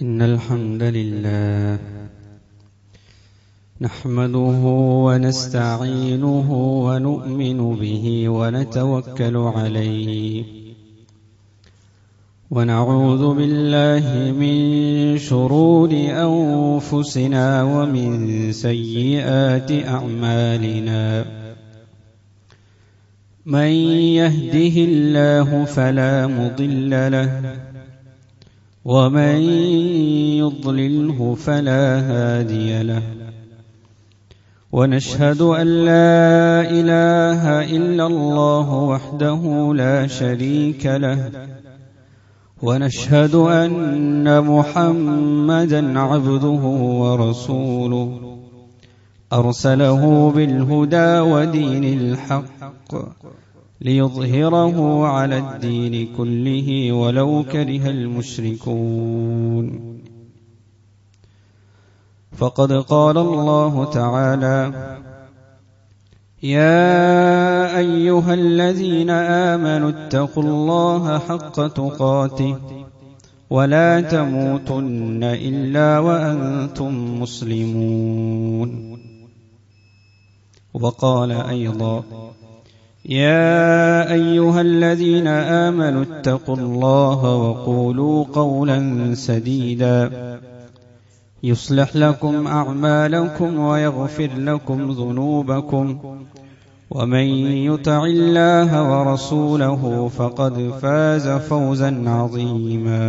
إن الحمد لله نحمده ونستعينه ونؤمن به ونتوكل عليه ونعوذ بالله من شرور أنفسنا ومن سيئات أعمالنا من يهده الله فلا مضل له ومن يضلله فلا هادي له ونشهد أن لا إله إلا الله وحده لا شريك له ونشهد أن محمدا عبده ورسوله أرسله بالهدى ودين الحق ليظهره على الدين كله ولو كره المشركون فقد قال الله تعالى يا أيها الذين آمنوا اتقوا الله حق تقاته ولا تموتن إلا وأنتم مسلمون وقال أيضا يا أيها الذين آمنوا اتقوا الله وقولوا قولا سديدا يصلح لكم أعمالكم ويغفر لكم ذنوبكم ومن يطع الله ورسوله فقد فاز فوزا عظيما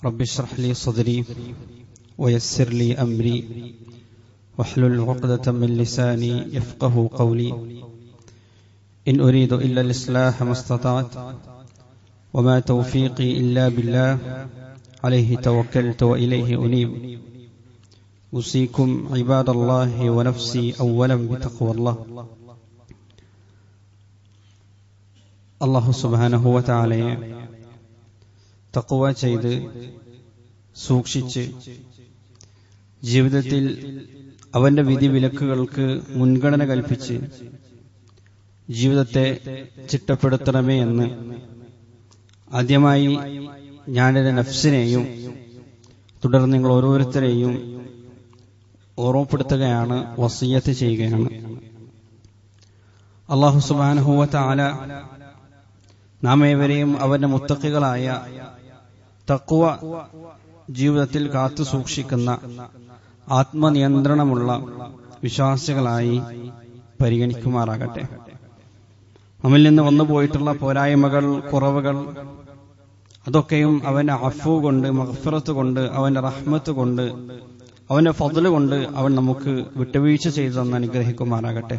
رب اشرح لي صدري ويسر لي أمري واحلل عقدة من لساني يفقه قولي إن أريد إلا الإصلاح ما استطعت وما توفيقي إلا بالله عليه توكلت وإليه أنيب أوصيكم عباد الله ونفسي أولا بتقوى الله الله سبحانه وتعالى തഖ്വ ചെയ്ത് സൂക്ഷിച്ച് ജീവിതത്തിൽ അവന്റെ വിധിവിലക്കുകൾക്ക് മുൻഗണന കൽപ്പിച്ച് ജീവിതത്തെ ചിട്ടപ്പെടുത്തണമേ എന്ന് ആദ്യമായി ഞാനെന്റെ നഫ്സിനെയും തുടർന്ന് നിങ്ങൾ ഓരോരുത്തരെയും ഓർമ്മപ്പെടുത്തുകയാണ്, വസിയ്യത്ത് ചെയ്യുകയാണ്. അല്ലാഹു സുബ്ഹാനഹു വ തആല നാം ഏവരെയും അവന്റെ മുത്തഖികളായ തഖ്വ ജീവിതത്തിൽ കാത്തു സൂക്ഷിക്കുന്ന ആത്മനിയന്ത്രണമുള്ള വിശ്വാസികളായി പരിഗണിക്കുമാറാകട്ടെ. നമ്മിൽ നിന്ന് വന്നുപോയിട്ടുള്ള പോരായ്മകൾ, കുറവുകൾ, അതൊക്കെയും അവന്റെ അഫ്വു കൊണ്ട്, മഗ്ഫിറത്ത് കൊണ്ട്, അവന്റെ റഹ്മത്ത് കൊണ്ട്, അവന്റെ ഫദ്ല് കൊണ്ട് അവൻ നമുക്ക് വിട്ടുവീഴ്ച ചെയ്തു തന്ന് അനുഗ്രഹിക്കുമാറാകട്ടെ.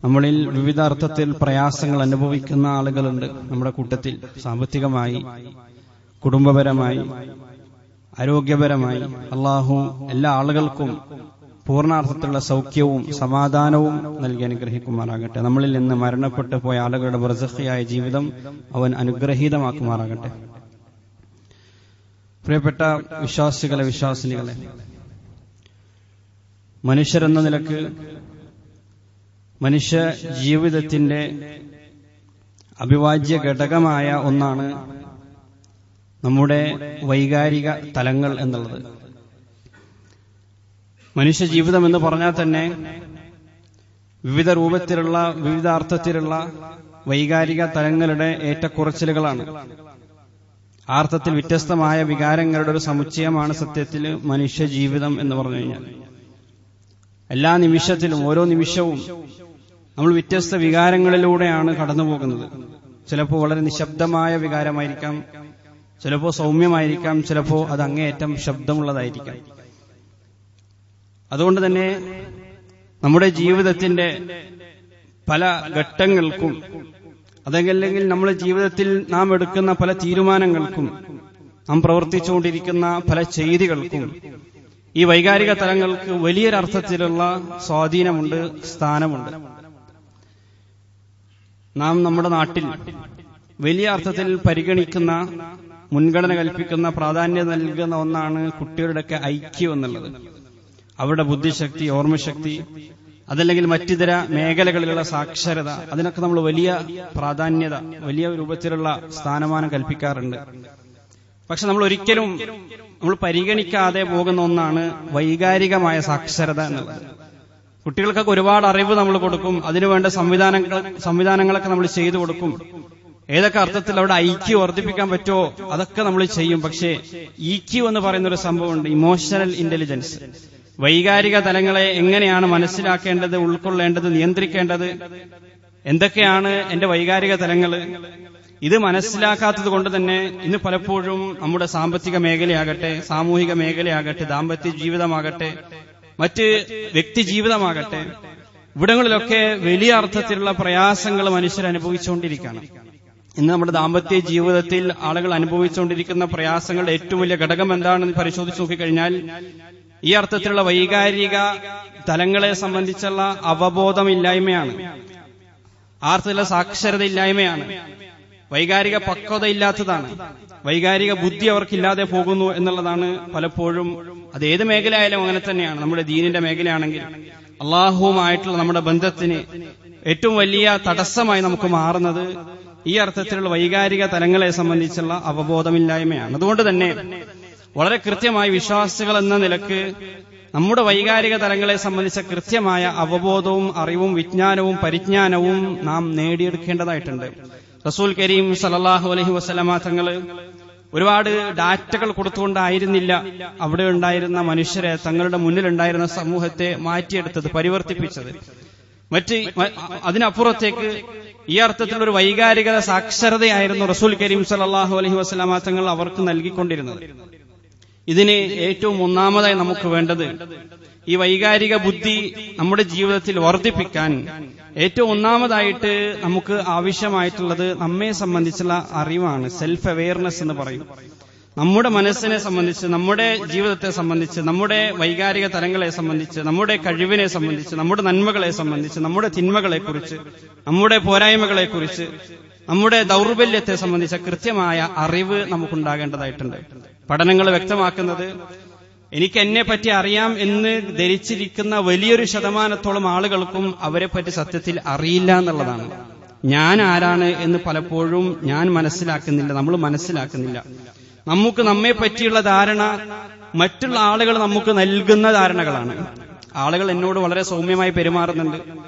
നമ്മളിൽ വിവിധ അർത്ഥത്തിൽ പ്രയാസങ്ങൾ അനുഭവിക്കുന്ന ആളുകളുണ്ട് നമ്മുടെ കൂട്ടത്തിൽ. സാമ്പത്തികമായി, കുടുംബപരമായി, ആരോഗ്യപരമായി. അള്ളാഹു എല്ലാ ആളുകൾക്കും പൂർണ്ണാർത്ഥത്തിലുള്ള സൗഖ്യവും സമാധാനവും നൽകി അനുഗ്രഹിക്കുമാറാകട്ടെ. നമ്മളിൽ നിന്ന് മരണപ്പെട്ടു പോയ ആളുകളുടെ ബർസഖിയായ ജീവിതം അവൻ അനുഗ്രഹീതമാക്കുമാറാകട്ടെ. പ്രിയപ്പെട്ട വിശ്വാസികളെ, വിശ്വാസിനികളെ, മനുഷ്യരെന്ന നിലക്ക് മനുഷ്യ ജീവിതത്തിന്റെ അവിഭാജ്യ ഘടകമായ ഒന്നാണ് നമ്മുടെ വൈകാരിക തലങ്ങൾ എന്നുള്ളത്. മനുഷ്യ ജീവിതം എന്ന് പറഞ്ഞാൽ തന്നെ വിവിധ രൂപത്തിലുള്ള, വിവിധ അർത്ഥത്തിലുള്ള വൈകാരിക തലങ്ങളുടെ ഏറ്റക്കുറച്ചിലുകളാണ്. ആ അർത്ഥത്തിൽ വ്യത്യസ്തമായ വികാരങ്ങളുടെ ഒരു സമുച്ചയമാണ് സത്യത്തിൽ മനുഷ്യ ജീവിതം എന്ന് പറഞ്ഞു കഴിഞ്ഞാൽ. എല്ലാ നിമിഷത്തിലും, ഓരോ നിമിഷവും നമ്മൾ വ്യത്യസ്ത വികാരങ്ങളിലൂടെയാണ് കടന്നു പോകുന്നത്. ചിലപ്പോൾ വളരെ നിശബ്ദമായ വികാരമായിരിക്കാം, ചിലപ്പോൾ സൗമ്യമായിരിക്കാം, ചിലപ്പോൾ അത് അങ്ങേയറ്റം ശബ്ദമുള്ളതായിരിക്കാം. അതുകൊണ്ട് തന്നെ നമ്മുടെ ജീവിതത്തിന്റെ പല ഘട്ടങ്ങൾക്കും, അതല്ലെങ്കിൽ നമ്മുടെ ജീവിതത്തിൽ നാം എടുക്കുന്ന പല തീരുമാനങ്ങൾക്കും, നാം പ്രവർത്തിച്ചുകൊണ്ടിരിക്കുന്ന പല ചെയ്തികൾക്കും ഈ വൈകാരിക തലങ്ങൾക്ക് വലിയൊരർത്ഥത്തിലുള്ള സ്വാധീനമുണ്ട്, സ്ഥാനമുണ്ട്. നാം നമ്മുടെ നാട്ടിൽ വലിയ അർത്ഥത്തിൽ പരിഗണിക്കുന്ന, മുൻഗണന കൽപ്പിക്കുന്ന, പ്രാധാന്യം നൽകുന്ന ഒന്നാണ് കുട്ടികളുടെയൊക്കെ ഐക്യം എന്നുള്ളത്. അവരുടെ ബുദ്ധിശക്തി, ഓർമ്മശക്തി, അതല്ലെങ്കിൽ മറ്റിതര മേഖലകളിലുള്ള സാക്ഷരത, അതിനൊക്കെ നമ്മൾ വലിയ പ്രാധാന്യത, വലിയ രൂപത്തിലുള്ള സ്ഥാനമാനം കൽപ്പിക്കാറുണ്ട്. പക്ഷെ നമ്മൾ ഒരിക്കലും പരിഗണിക്കാതെ പോകുന്ന ഒന്നാണ് വൈകാരികമായ സാക്ഷരത എന്നുള്ളത്. കുട്ടികൾക്കൊക്കെ ഒരുപാട് അറിവ് നമ്മൾ കൊടുക്കും, അതിനുവേണ്ട സംവിധാനങ്ങളൊക്കെ നമ്മൾ ചെയ്തു കൊടുക്കും. ഏതൊക്കെ അർത്ഥത്തിൽ അവിടെ ഐക്യു വർദ്ധിപ്പിക്കാൻ പറ്റുമോ അതൊക്കെ നമ്മൾ ചെയ്യും. പക്ഷേ ഇക്യു എന്ന് പറയുന്ന ഒരു സംഭവമുണ്ട്, ഇമോഷണൽ ഇന്റലിജൻസ്. വൈകാരിക തലങ്ങളെ എങ്ങനെയാണ് മനസ്സിലാക്കേണ്ടത്, ഉൾക്കൊള്ളേണ്ടത്, നിയന്ത്രിക്കേണ്ടത്, എന്തൊക്കെയാണ് എന്റെ വൈകാരിക തലങ്ങൾ, ഇത് മനസ്സിലാക്കാത്തത് കൊണ്ട് തന്നെ ഇന്ന് പലപ്പോഴും നമ്മുടെ സാമ്പത്തിക മേഖലയാകട്ടെ, സാമൂഹിക മേഖലയാകട്ടെ, ദാമ്പത്യ ജീവിതമാകട്ടെ, മറ്റ് വ്യക്തി ജീവിതമാകട്ടെ, ഇവിടങ്ങളിലൊക്കെ വലിയ അർത്ഥത്തിലുള്ള പ്രയാസങ്ങൾ മനുഷ്യർ അനുഭവിച്ചുകൊണ്ടിരിക്കുകയാണ്. ഇന്ന് നമ്മുടെ ദാമ്പത്യ ജീവിതത്തിൽ ആളുകൾ അനുഭവിച്ചുകൊണ്ടിരിക്കുന്ന പ്രയാസങ്ങളുടെ ഏറ്റവും വലിയ ഘടകം എന്താണെന്ന് പരിശോധിച്ച് നോക്കിക്കഴിഞ്ഞാൽ ഈ അർത്ഥത്തിലുള്ള വൈകാരിക തലങ്ങളെ സംബന്ധിച്ചുള്ള അവബോധമില്ലായ്മയാണ്, ആർത്ഥത്തിലുള്ള സാക്ഷരതയില്ലായ്മയാണ്, വൈകാരിക പക്വത ഇല്ലാത്തതാണ്, വൈകാരിക ബുദ്ധി അവർക്കില്ലാതെ പോകുന്നു എന്നുള്ളതാണ്. പലപ്പോഴും അത് ഏത് മേഖലയായാലും അങ്ങനെ തന്നെയാണ്. നമ്മുടെ ദീനിന്റെ മേഖലയാണെങ്കിൽ അള്ളാഹുവുമായിട്ടുള്ള നമ്മുടെ ബന്ധത്തിന് ഏറ്റവും വലിയ തടസ്സമായി നമുക്ക് മാറുന്നത് ഈ അർത്ഥത്തിലുള്ള വൈകാരിക തലങ്ങളെ സംബന്ധിച്ചുള്ള അവബോധമില്ലായ്മയാണ്. അതുകൊണ്ട് തന്നെ വളരെ കൃത്യമായി വിശ്വാസികൾ എന്ന നിലക്ക് നമ്മുടെ വൈകാരിക തലങ്ങളെ സംബന്ധിച്ച കൃത്യമായ അവബോധവും അറിവും വിജ്ഞാനവും പരിജ്ഞാനവും നാം നേടിയെടുക്കേണ്ടതായിട്ടുണ്ട്. റസൂൽ കരീം സല്ലല്ലാഹു അലൈഹി വസല്ലമ തങ്ങള് ഒരുപാട് ഡാറ്റകൾ കൊടുത്തുകൊണ്ടായിരുന്നില്ല അവിടെ ഉണ്ടായിരുന്ന മനുഷ്യരെ, തങ്ങളുടെ മുന്നിലുണ്ടായിരുന്ന സമൂഹത്തെ മാറ്റിയെടുത്തത്, പരിവർത്തിപ്പിച്ചത്. അതിനപ്പുറത്തേക്ക് ഈ അർത്ഥത്തിലുള്ള ഒരു വൈകാരിക സാക്ഷരതയായിരുന്നു റസൂൽ കരീം സല്ലല്ലാഹു അലൈഹി വസല്ലമ തങ്ങൾ അവർക്ക് നൽകിക്കൊണ്ടിരുന്നത്. ഇതിന് ഏറ്റവും ഒന്നാമതായി നമുക്ക് വേണ്ടത് ഈ വൈകാരിക ബുദ്ധി നമ്മുടെ ജീവിതത്തിൽ വർദ്ധിപ്പിക്കാൻ ഏറ്റവും ഒന്നാമതായിട്ട് നമുക്ക് ആവശ്യമായിട്ടുള്ളത് നമ്മെ സംബന്ധിച്ചുള്ള അറിവാണ്. സെൽഫ് അവെയർനെസ് എന്ന് പറയും. നമ്മുടെ മനസ്സിനെ സംബന്ധിച്ച്, നമ്മുടെ ജീവിതത്തെ സംബന്ധിച്ച്, നമ്മുടെ വൈകാരിക തലങ്ങളെ സംബന്ധിച്ച്, നമ്മുടെ കഴിവിനെ സംബന്ധിച്ച്, നമ്മുടെ നന്മകളെ സംബന്ധിച്ച്, നമ്മുടെ തിന്മകളെക്കുറിച്ച്, നമ്മുടെ പോരായ്മകളെക്കുറിച്ച്, നമ്മുടെ ദൗർബല്യത്തെ സംബന്ധിച്ച കൃത്യമായ അറിവ് നമുക്കുണ്ടാകേണ്ടതായിട്ടുണ്ട്. പഠനങ്ങൾ വ്യക്തമാക്കുന്നത് എനിക്ക് എന്നെ പറ്റി അറിയാം എന്ന് ധരിച്ചിരിക്കുന്ന വലിയൊരു ശതമാനത്തോളം ആളുകൾക്കും അവരെപ്പറ്റി സത്യത്തിൽ അറിയില്ല എന്നുള്ളതാണ്. ഞാൻ ആരാണ് എന്ന് പലപ്പോഴും നമ്മൾ മനസ്സിലാക്കുന്നില്ല. നമുക്ക് നമ്മെ പറ്റിയുള്ള ധാരണ മറ്റുള്ള ആളുകൾ നമുക്ക് നൽകുന്ന ധാരണകളാണ്. ആളുകൾ എന്നോട് വളരെ സൗമ്യമായി പെരുമാറുന്നുണ്ട്,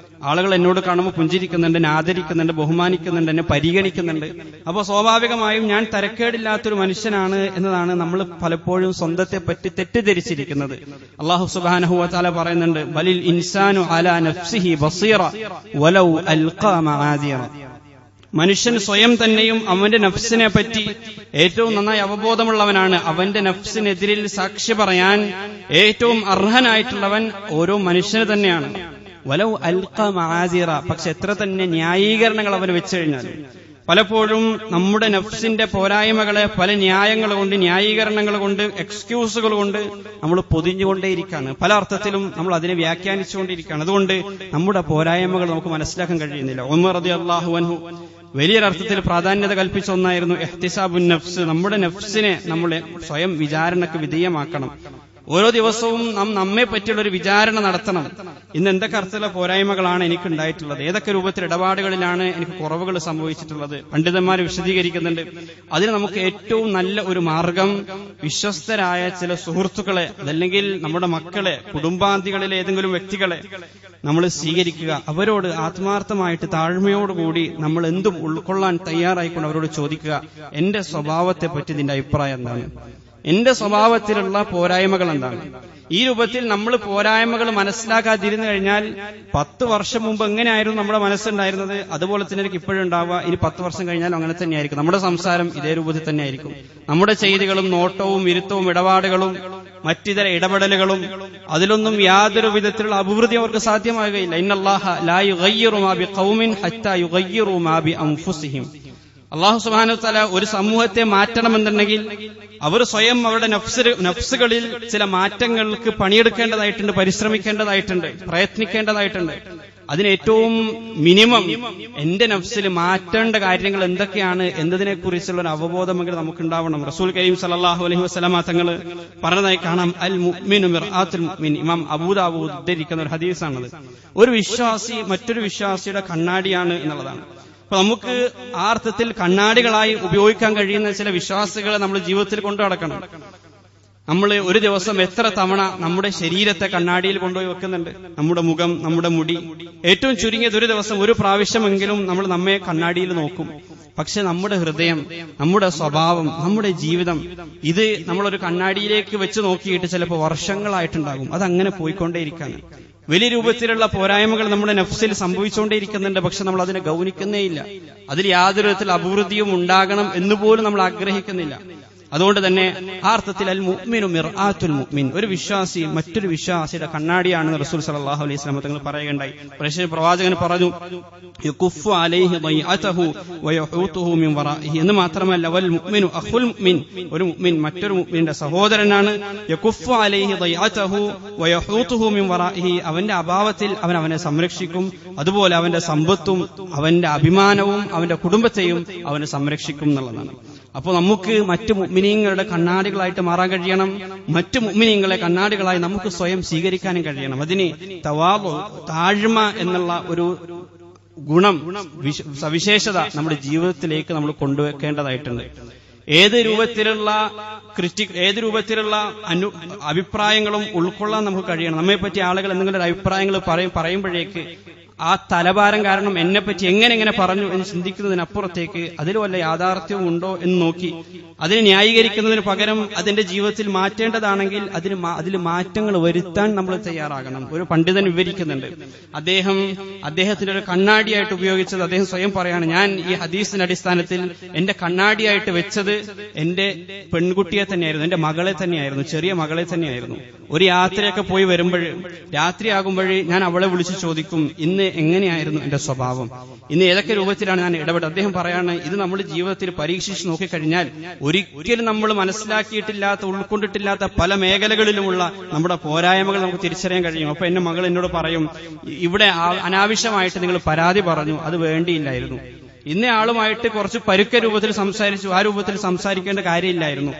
ആളുകൾ എന്നോട് കാണുമ്പോൾ പുഞ്ചിരിക്കുന്നുണ്ട്, എന്നെ ആദരിക്കുന്നുണ്ട്, ബഹുമാനിക്കുന്നുണ്ട്, എന്നെ പരിഗണിക്കുന്നുണ്ട്. അപ്പോൾ സ്വാഭാവികമായും ഞാൻ തരക്കേടില്ലാത്തൊരു മനുഷ്യനാണ് എന്നതാണ് നമ്മൾ പലപ്പോഴും സ്വന്തത്തെ പറ്റി തെറ്റിദ്ധരിച്ചിരിക്കുന്നത്. അല്ലാഹു സുബ്ഹാനഹു വ തആല പറയുന്നുണ്ട്, ബലിൽ ഇൻസാനു അലാ നഫ്സിഹി ബസീറ വലൗ അൽഖാ മആദിറ. മനുഷ്യൻ സ്വയം തന്നെയും അവന്റെ നഫ്സിനെ പറ്റി ഏറ്റവും നന്നായി അവബോധമുള്ളവനാണ്. അവന്റെ നഫ്സിനെതിരിൽ സാക്ഷി പറയാൻ ഏറ്റവും അർഹനായിട്ടുള്ളവൻ ഓരോ മനുഷ്യന് തന്നെയാണ്. വലൗ അൽഖ മആദിറ. പക്ഷെ എത്ര തന്നെ ന്യായീകരണങ്ങൾ അവന് വെച്ചു കഴിഞ്ഞാൽ പലപ്പോഴും നമ്മുടെ നഫ്സിന്റെ പോരായ്മകളെ പല ന്യായങ്ങൾ കൊണ്ട്, ന്യായീകരണങ്ങൾ കൊണ്ട്, എക്സ്ക്യൂസുകൾ കൊണ്ട് നമ്മൾ പൊതിഞ്ഞുകൊണ്ടേയിരിക്കുകയാണ്. പല അർത്ഥത്തിലും നമ്മൾ അതിനെ വ്യാഖ്യാനിച്ചുകൊണ്ടിരിക്കുകയാണ്. അതുകൊണ്ട് നമ്മുടെ പോരായ്മകൾ നമുക്ക് മനസ്സിലാക്കാൻ കഴിയുന്നില്ല. ഉമർ റളിയല്ലാഹു അൻഹു വലിയൊരർത്ഥത്തിൽ പ്രാധാന്യത കൽപ്പിച്ച ഒന്നായിരുന്നു ഇഹ്തിസാബുൻ നഫ്സ്. നമ്മുടെ നഫ്സിനെ നമ്മൾ സ്വയം വിചാരണക്ക് വിധേയമാക്കണം. ഓരോ ദിവസവും നാം നമ്മെ പറ്റിയുള്ള ഒരു വിചാരണ നടത്തണം. ഇന്ന് എന്തൊക്കെ അർത്ഥത്തിലുള്ള പോരായ്മകളാണ് എനിക്കുണ്ടായിട്ടുള്ളത്, ഏതൊക്കെ രൂപത്തിൽ ഇടപാടുകളിലാണ് എനിക്ക് കുറവുകൾ സംഭവിച്ചിട്ടുള്ളത്, പണ്ഡിതന്മാർ വിശദീകരിക്കുന്നുണ്ട്. അതിന് നമുക്ക് ഏറ്റവും നല്ല ഒരു മാർഗം വിശ്വസ്തരായ ചില സുഹൃത്തുക്കളെ, അതല്ലെങ്കിൽ നമ്മുടെ മക്കളെ, കുടുംബാന്തികളിലെ ഏതെങ്കിലും വ്യക്തികളെ നമ്മൾ സ്വീകരിക്കുക. അവരോട് ആത്മാർത്ഥമായിട്ട് താഴ്മയോടുകൂടി നമ്മൾ എന്തും ഉൾക്കൊള്ളാൻ തയ്യാറായിക്കൊണ്ട് അവരോട് ചോദിക്കുക, എന്റെ സ്വഭാവത്തെ പറ്റി ഇതിന്റെ അഭിപ്രായം എന്താണ്, എന്റെ സ്വഭാവത്തിലുള്ള പോരായ്മകൾ എന്താണ്. ഈ രൂപത്തിൽ നമ്മൾ പോരായ്മകൾ മനസ്സിലാക്കാതിരുന്നു കഴിഞ്ഞാൽ 10 വർഷം മുമ്പ് എങ്ങനെയായിരുന്നു നമ്മുടെ മനസ്സുണ്ടായിരുന്നത് അതുപോലെ തന്നെ എനിക്ക് ഇപ്പോഴും ഉണ്ടാവുക. ഇനി 10 വർഷം കഴിഞ്ഞാലും അങ്ങനെ തന്നെയായിരിക്കും. നമ്മുടെ സംസാരം ഇതേ രൂപത്തിൽ തന്നെയായിരിക്കും. നമ്മുടെ ചെയ്തികളും നോട്ടവും ഇരുത്തവും ഇടപാടുകളും മറ്റിതര ഇടപെടലുകളും അതിലൊന്നും യാതൊരു വിധത്തിലുള്ള അഭിവൃദ്ധി അവർക്ക് സാധ്യമാകുകയില്ല. ഇന്നല്ലാഹ ലാ യുഗയ്യിറു മാ ബിഖൗമിൻ ഹത്താ യുഗയ്യിറു മാ ബി അൻഫുസിഹിം. അല്ലാഹു സുബ്ഹാനഹു വ തആല ഒരു സമൂഹത്തെ മാറ്റണമെന്നുണ്ടെങ്കിൽ അവർ സ്വയം അവരുടെ നഫ്സുകളിൽ ചില മാറ്റങ്ങൾക്ക് പണിയെടുക്കേണ്ടതായിട്ടുണ്ട്, പരിശ്രമിക്കേണ്ടതായിട്ടുണ്ട്, പ്രയത്നിക്കേണ്ടതായിട്ടുണ്ട്. അതിന് ഏറ്റവും മിനിമം എന്റെ നഫ്സിൽ മാറ്റേണ്ട കാര്യങ്ങൾ എന്തൊക്കെയാണ് എന്നതിനെ കുറിച്ചുള്ള ഒരു അവബോധമെങ്കിലും നമുക്കുണ്ടാവണം. റസൂൽ കരീം സല്ലല്ലാഹു അലൈഹി വസല്ലമ തങ്ങൾ പറഞ്ഞതായി കാണാം, അൽ മുഅ്മിനു മിർആത്തുൽ മുഅ്മിൻ. ഇമാം അബൂദാവൂദ് ഉദ്ധരിക്കുന്ന ഒരു ഹദീസാണത്. ഒരു വിശ്വാസി മറ്റൊരു വിശ്വാസിയുടെ കണ്ണാടിയാണ് എന്നുള്ളതാണ്. അപ്പൊ നമുക്ക് ആ അർത്ഥത്തിൽ കണ്ണാടികളായി ഉപയോഗിക്കാൻ കഴിയുന്ന ചില വിശ്വാസികളെ നമ്മൾ ജീവിതത്തിൽ കൊണ്ടു നടക്കണം. നമ്മൾ ഒരു ദിവസം എത്ര തവണ നമ്മുടെ ശരീരത്തെ കണ്ണാടിയിൽ കൊണ്ടുപോയി വെക്കുന്നുണ്ട്? നമ്മുടെ മുഖം, നമ്മുടെ മുടി, ഏറ്റവും ചുരുങ്ങിയത് ഒരു ദിവസം ഒരു പ്രാവശ്യമെങ്കിലും നമ്മൾ നമ്മെ കണ്ണാടിയിൽ നോക്കും. പക്ഷെ നമ്മുടെ ഹൃദയം, നമ്മുടെ സ്വഭാവം, നമ്മുടെ ജീവിതം, ഇത് നമ്മളൊരു കണ്ണാടിയിലേക്ക് വെച്ച് നോക്കിയിട്ട് ചിലപ്പോൾ വർഷങ്ങളായിട്ടുണ്ടാകും. അതങ്ങനെ പോയിക്കൊണ്ടേയിരിക്കാണ്. വലിയ രൂപത്തിലുള്ള പോരായ്മകൾ നമ്മുടെ നഫ്സിൽ സംഭവിച്ചുകൊണ്ടേയിരിക്കുന്നുണ്ട്. പക്ഷെ നമ്മൾ അതിനെ ഗൗനിക്കുന്നേയില്ല. അതിൽ യാതൊരു വിധത്തിൽ അഭിവൃദ്ധിയും ഉണ്ടാകണം എന്നുപോലും നമ്മൾ ആഗ്രഹിക്കുന്നില്ല. അതുകൊണ്ട് തന്നെ ആ അർത്ഥത്തിൽ അൽ മുഅ്മിനു മിർആത്തുൽ മുഅ്മിൻ, ഒരു വിശ്വാസി മറ്റൊരു വിശ്വാസിയുടെ കണ്ണാടിയാണെന്ന് റസൂൽ സല്ലല്ലാഹു അലൈഹി വസല്ലം തങ്ങൾ പറയുകയുണ്ടായി. പ്രവാചകൻ പറഞ്ഞു, യകുഫു അലൈഹി ദൈഅതഹു വയഹൂതുഹു മിൻ വറാഇഹി. എന്ന് മാത്രമല്ല, വൽ മുഅ്മിനു അഖുൽ മുഅ്മിൻ, ഒരു മുഅ്മിൻ മറ്റൊരു മുഅ്മിന്റെ സഹോദരനാണ്. യകുഫു അലൈഹി ദൈഅതഹു വയഹൂതുഹു മിൻ വറാഇഹി, അവന്റെ അഭാവത്തിൽ അവൻ അവനെ സംരക്ഷിക്കും. അതുപോലെ അവന്റെ സമ്പത്തും അവന്റെ അഭിമാനവും അവന്റെ കുടുംബത്തെയും അവന് സംരക്ഷിക്കും എന്നുള്ളതാണ്. അപ്പോൾ നമുക്ക് മറ്റു മുഅ്മിനീങ്ങളുടെ കണ്ണാടികളായിട്ട് മാറാൻ കഴിയണം. മറ്റു മുഅ്മിനീങ്ങളെ കണ്ണാടികളായി നമുക്ക് സ്വയം സ്വീകരിക്കാനും കഴിയണം. അതിന് തവാളു, താഴ്മ എന്നുള്ള ഒരു ഗുണം, സവിശേഷത നമ്മുടെ ജീവിതത്തിലേക്ക് നമ്മൾ കൊണ്ടുവെക്കേണ്ടതായിട്ടുണ്ട്. ഏത് രൂപത്തിലുള്ള അഭിപ്രായങ്ങളും ഉൾക്കൊള്ളാൻ നമുക്ക് കഴിയണം. നമ്മെപ്പറ്റി ആളുകൾ എന്തെങ്കിലും അഭിപ്രായങ്ങൾ പറയുമ്പോഴേക്ക് ആ തലഭാരം കാരണം എന്നെപ്പറ്റി എങ്ങനെ പറഞ്ഞു എന്ന് ചിന്തിക്കുന്നതിനപ്പുറത്തേക്ക് അതിൽ വല്ല യാഥാർത്ഥ്യവും ഉണ്ടോ എന്ന് നോക്കി അതിനെ ന്യായീകരിക്കുന്നതിന് പകരം അതിന്റെ ജീവിതത്തിൽ മാറ്റേണ്ടതാണെങ്കിൽ അതിൽ മാറ്റങ്ങൾ വരുത്താൻ നമ്മൾ തയ്യാറാകണം. ഒരു പണ്ഡിതൻ വിവരിക്കുന്നുണ്ട്, അദ്ദേഹത്തിന്റെ ഒരു കണ്ണാടിയായിട്ട് ഉപയോഗിച്ചത്, അദ്ദേഹം സ്വയം പറയാണ്, ഞാൻ ഈ ഹദീസിന്റെ അടിസ്ഥാനത്തിൽ എന്റെ കണ്ണാടിയായിട്ട് വെച്ചത് എന്റെ പെൺകുട്ടിയെ തന്നെയായിരുന്നു, എന്റെ മകളെ തന്നെയായിരുന്നു, ചെറിയ മകളെ തന്നെയായിരുന്നു. ഒരു യാത്രയൊക്കെ പോയി വരുമ്പോൾ രാത്രിയാകുമ്പോഴേ ഞാൻ അവളെ വിളിച്ചു ചോദിക്കും, ഇന്ന് എങ്ങനെയായിരുന്നു എന്റെ സ്വഭാവം, ഇന്ന് ഏതൊക്കെ രൂപത്തിലാണ് ഞാൻ ഇടപെട്ടത്. അദ്ദേഹം പറയാണ്, ഇത് നമ്മുടെ ജീവിതത്തിൽ പരീക്ഷിച്ച് നോക്കിക്കഴിഞ്ഞാൽ ഒരിക്കലും നമ്മൾ മനസ്സിലാക്കിയിട്ടില്ലാത്ത, ഉൾക്കൊണ്ടിട്ടില്ലാത്ത പല മേഖലകളിലുമുള്ള നമ്മുടെ പോരായ്മകൾ നമുക്ക് തിരിച്ചറിയാൻ കഴിയും. അപ്പൊ എന്റെ മകൾ എന്നോട് പറയും, ഇവിടെ അനാവശ്യമായിട്ട് നിങ്ങൾ പരാതി പറഞ്ഞു, അത് വേണ്ടിയില്ലായിരുന്നു. ഇന്ന ആളുമായിട്ട് കുറച്ച് പരുക്ക രൂപത്തിൽ സംസാരിച്ചു, ആ രൂപത്തിൽ സംസാരിക്കേണ്ട കാര്യമില്ലായിരുന്നു.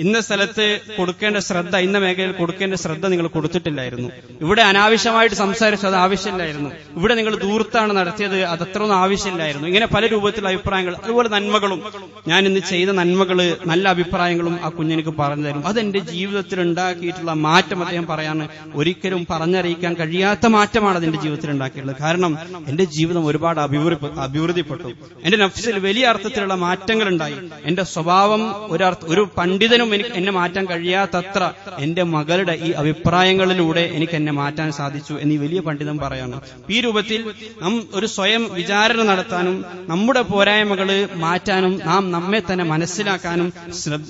ഇന്ന സ്ഥലത്ത് കൊടുക്കേണ്ട ശ്രദ്ധ, ഇന്ന മേഖലയിൽ കൊടുക്കേണ്ട ശ്രദ്ധ നിങ്ങൾ കൊടുത്തിട്ടില്ലായിരുന്നു. ഇവിടെ അനാവശ്യമായിട്ട് സംസാരിച്ചു, അത് ആവശ്യമില്ലായിരുന്നു. ഇവിടെ നിങ്ങൾ ദൂർത്താണ് നടത്തിയത്, അതത്രയൊന്നും ആവശ്യമില്ലായിരുന്നു. ഇങ്ങനെ പല രൂപത്തിലുള്ള അഭിപ്രായങ്ങൾ. അതുപോലെ നന്മകളും, ഞാൻ ഇന്ന് ചെയ്ത നന്മകള്, നല്ല അഭിപ്രായങ്ങളും ആ കുഞ്ഞിനിക്ക് പറഞ്ഞു തരും. അതെന്റെ ജീവിതത്തിൽ ഉണ്ടാക്കിയിട്ടുള്ള മാറ്റം അദ്ദേഹം പറയാണ്, ഒരിക്കലും പറഞ്ഞറിയിക്കാൻ കഴിയാത്ത മാറ്റമാണ് അതിന്റെ ജീവിതത്തിൽ ഉണ്ടാക്കിയിട്ടുള്ളത്. കാരണം എന്റെ ജീവിതം ഒരുപാട് അഭിവൃദ്ധിപ്പെട്ടു. എന്റെ നഫ്സിൽ വലിയ അർത്ഥത്തിലുള്ള മാറ്റങ്ങൾ ഉണ്ടായി. എന്റെ സ്വഭാവം ഒരു പണ്ഡിതനും എന്നെ മാറ്റാൻ കഴിയാത്തത്ര എന്റെ മകളുടെ ഈ അഭിപ്രായങ്ങളിലൂടെ എനിക്ക് എന്നെ മാറ്റാൻ സാധിച്ചു എന്നീ വലിയ പണ്ഡിതൻ പറയാണ്. ഈ രൂപത്തിൽ നാം ഒരു സ്വയം വിചാരണ നടത്താനും നമ്മുടെ പോരായ്മകള് മാറ്റാനും നാം നമ്മെ തന്നെ മനസ്സിലാക്കാനും